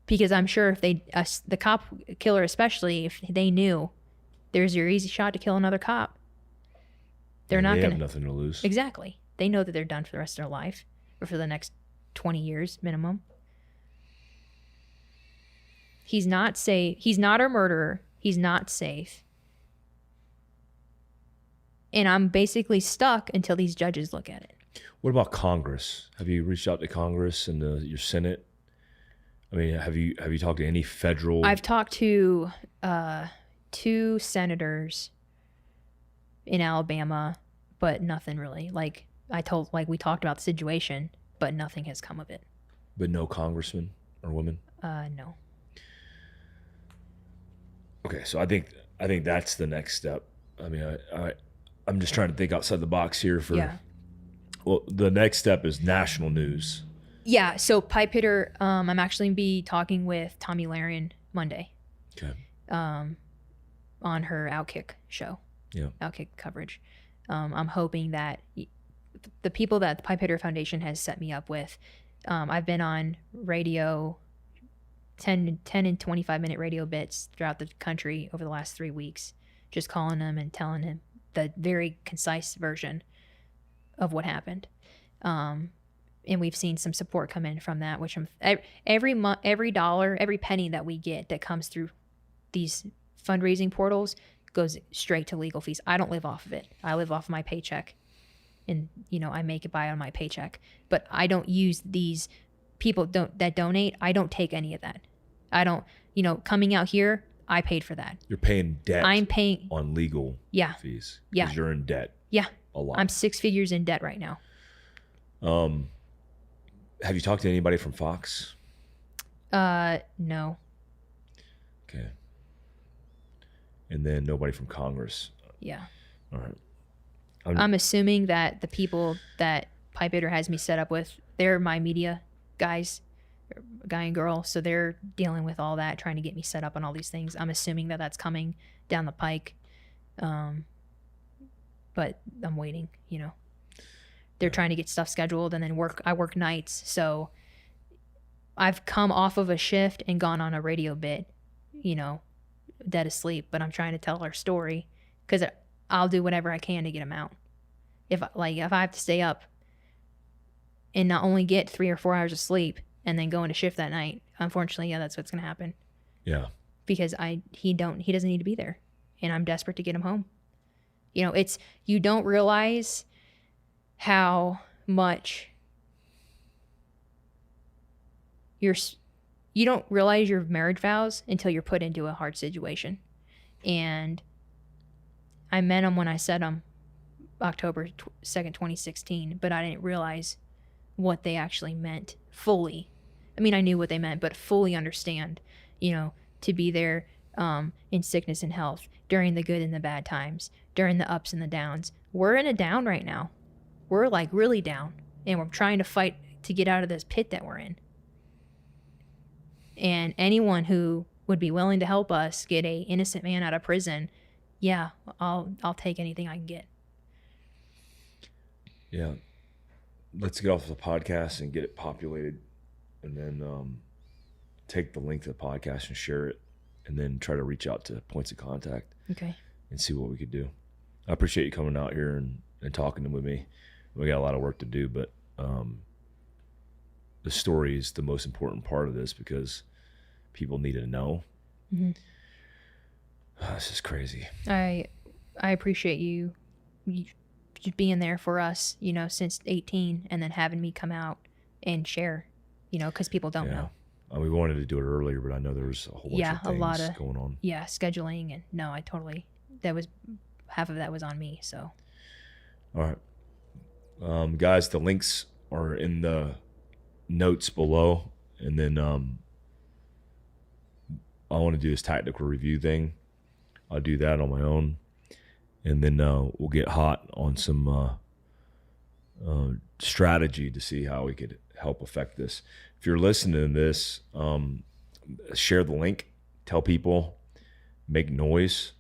Because I'm sure if the cop killer especially, if they knew, there's your easy shot to kill another cop. They
have nothing to lose.
Exactly. They know that they're done for the rest of their life, or for the next 20 years minimum. He's not safe. He's not a murderer. He's not safe. And I'm basically stuck until these judges look at it.
What about Congress? Have you reached out to Congress and your Senate? I mean, have you talked to any federal?
I've talked to 2 senators in Alabama, but nothing really. We talked about the situation, but nothing has come of it.
But no congressman or woman?
No.
Okay, so I think that's the next step. I mean, I'm just trying to think outside the box here for. Yeah. Well, the next step is national news.
Yeah, so pipe hitter. I'm actually gonna be talking with Tommy Larian Monday.
Okay.
On her Outkick show.
Yeah.
Outkick coverage. I'm hoping that the people that the Pipe Hitter Foundation has set me up with, I've been on radio, 10 and 25-minute radio bits throughout the country over the last 3 weeks, just calling them and telling him the very concise version of what happened. And we've seen some support come in from that, which every dollar, every penny that we get that comes through these fundraising portals goes straight to legal fees. I don't live off of it. I live off of my paycheck, and I make it by on my paycheck. But I don't use these people that donate. I don't take any of that. I don't. Coming out here, I paid for that.
You're paying debt.
I'm paying
on legal fees.
Yeah,
because you're in debt.
Yeah,
a lot.
I'm 6 figures in debt right now.
Have you talked to anybody from Fox?
No.
Okay. And then nobody from Congress.
Yeah.
All right.
I'm assuming that the people that Pipe Hitter has me set up with, they're my media guys, guy and girl. So they're dealing with all that, trying to get me set up on all these things. I'm assuming that that's coming down the pike. But I'm waiting, They're trying to get stuff scheduled, and then I work nights. So I've come off of a shift and gone on a radio bit, dead asleep, but I'm trying to tell our story, because I'll do whatever I can to get them out. If I have to stay up and not only get 3 or 4 hours of sleep and then go into shift that night, unfortunately, that's what's going to happen.
Yeah.
Because he doesn't need to be there, and I'm desperate to get him home. You don't realize how much you don't realize your marriage vows until you're put into a hard situation. And I met him when I said them October 2nd, 2016, but I didn't realize what they actually meant fully. I mean, I knew what they meant, but fully understand, to be there in sickness and health, during the good and the bad times, during the ups and the downs. We're in a down right now. We're really down, and we're trying to fight to get out of this pit that we're in. And anyone who would be willing to help us get a innocent man out of prison, yeah, I'll take anything I can get.
Yeah. Let's get off the podcast and get it populated, and then take the link to the podcast and share it, and then try to reach out to points of contact.
Okay.
And see what we could do. I appreciate you coming out here and talking with me. We got a lot of work to do, but the story is the most important part of this, because people need to know.
Mm-hmm.
This is crazy.
I appreciate you being there for us, since 18, and then having me come out and share, because people don't know.
We wanted to do it earlier, but I know there was a whole bunch of things going on.
Yeah, scheduling, and no, half of that was on me. So.
All right. Guys, the links are in the notes below, and then I want to do this tactical review thing. I'll do that on my own, and then we'll get hot on some strategy to see how we could help affect this. If you're listening to this, share the link, tell people, make noise.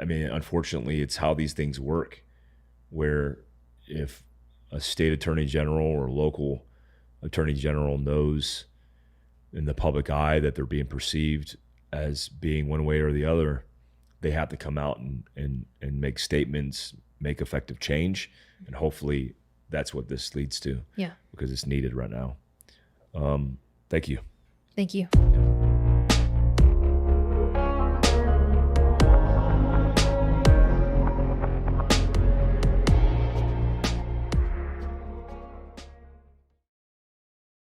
I mean, unfortunately, it's how these things work, where if a state attorney general or local attorney general knows in the public eye that they're being perceived as being one way or the other, they have to come out and make statements, make effective change. And hopefully that's what this leads to.
Yeah.
Because it's needed right now. Thank you.
Thank you.
Yeah.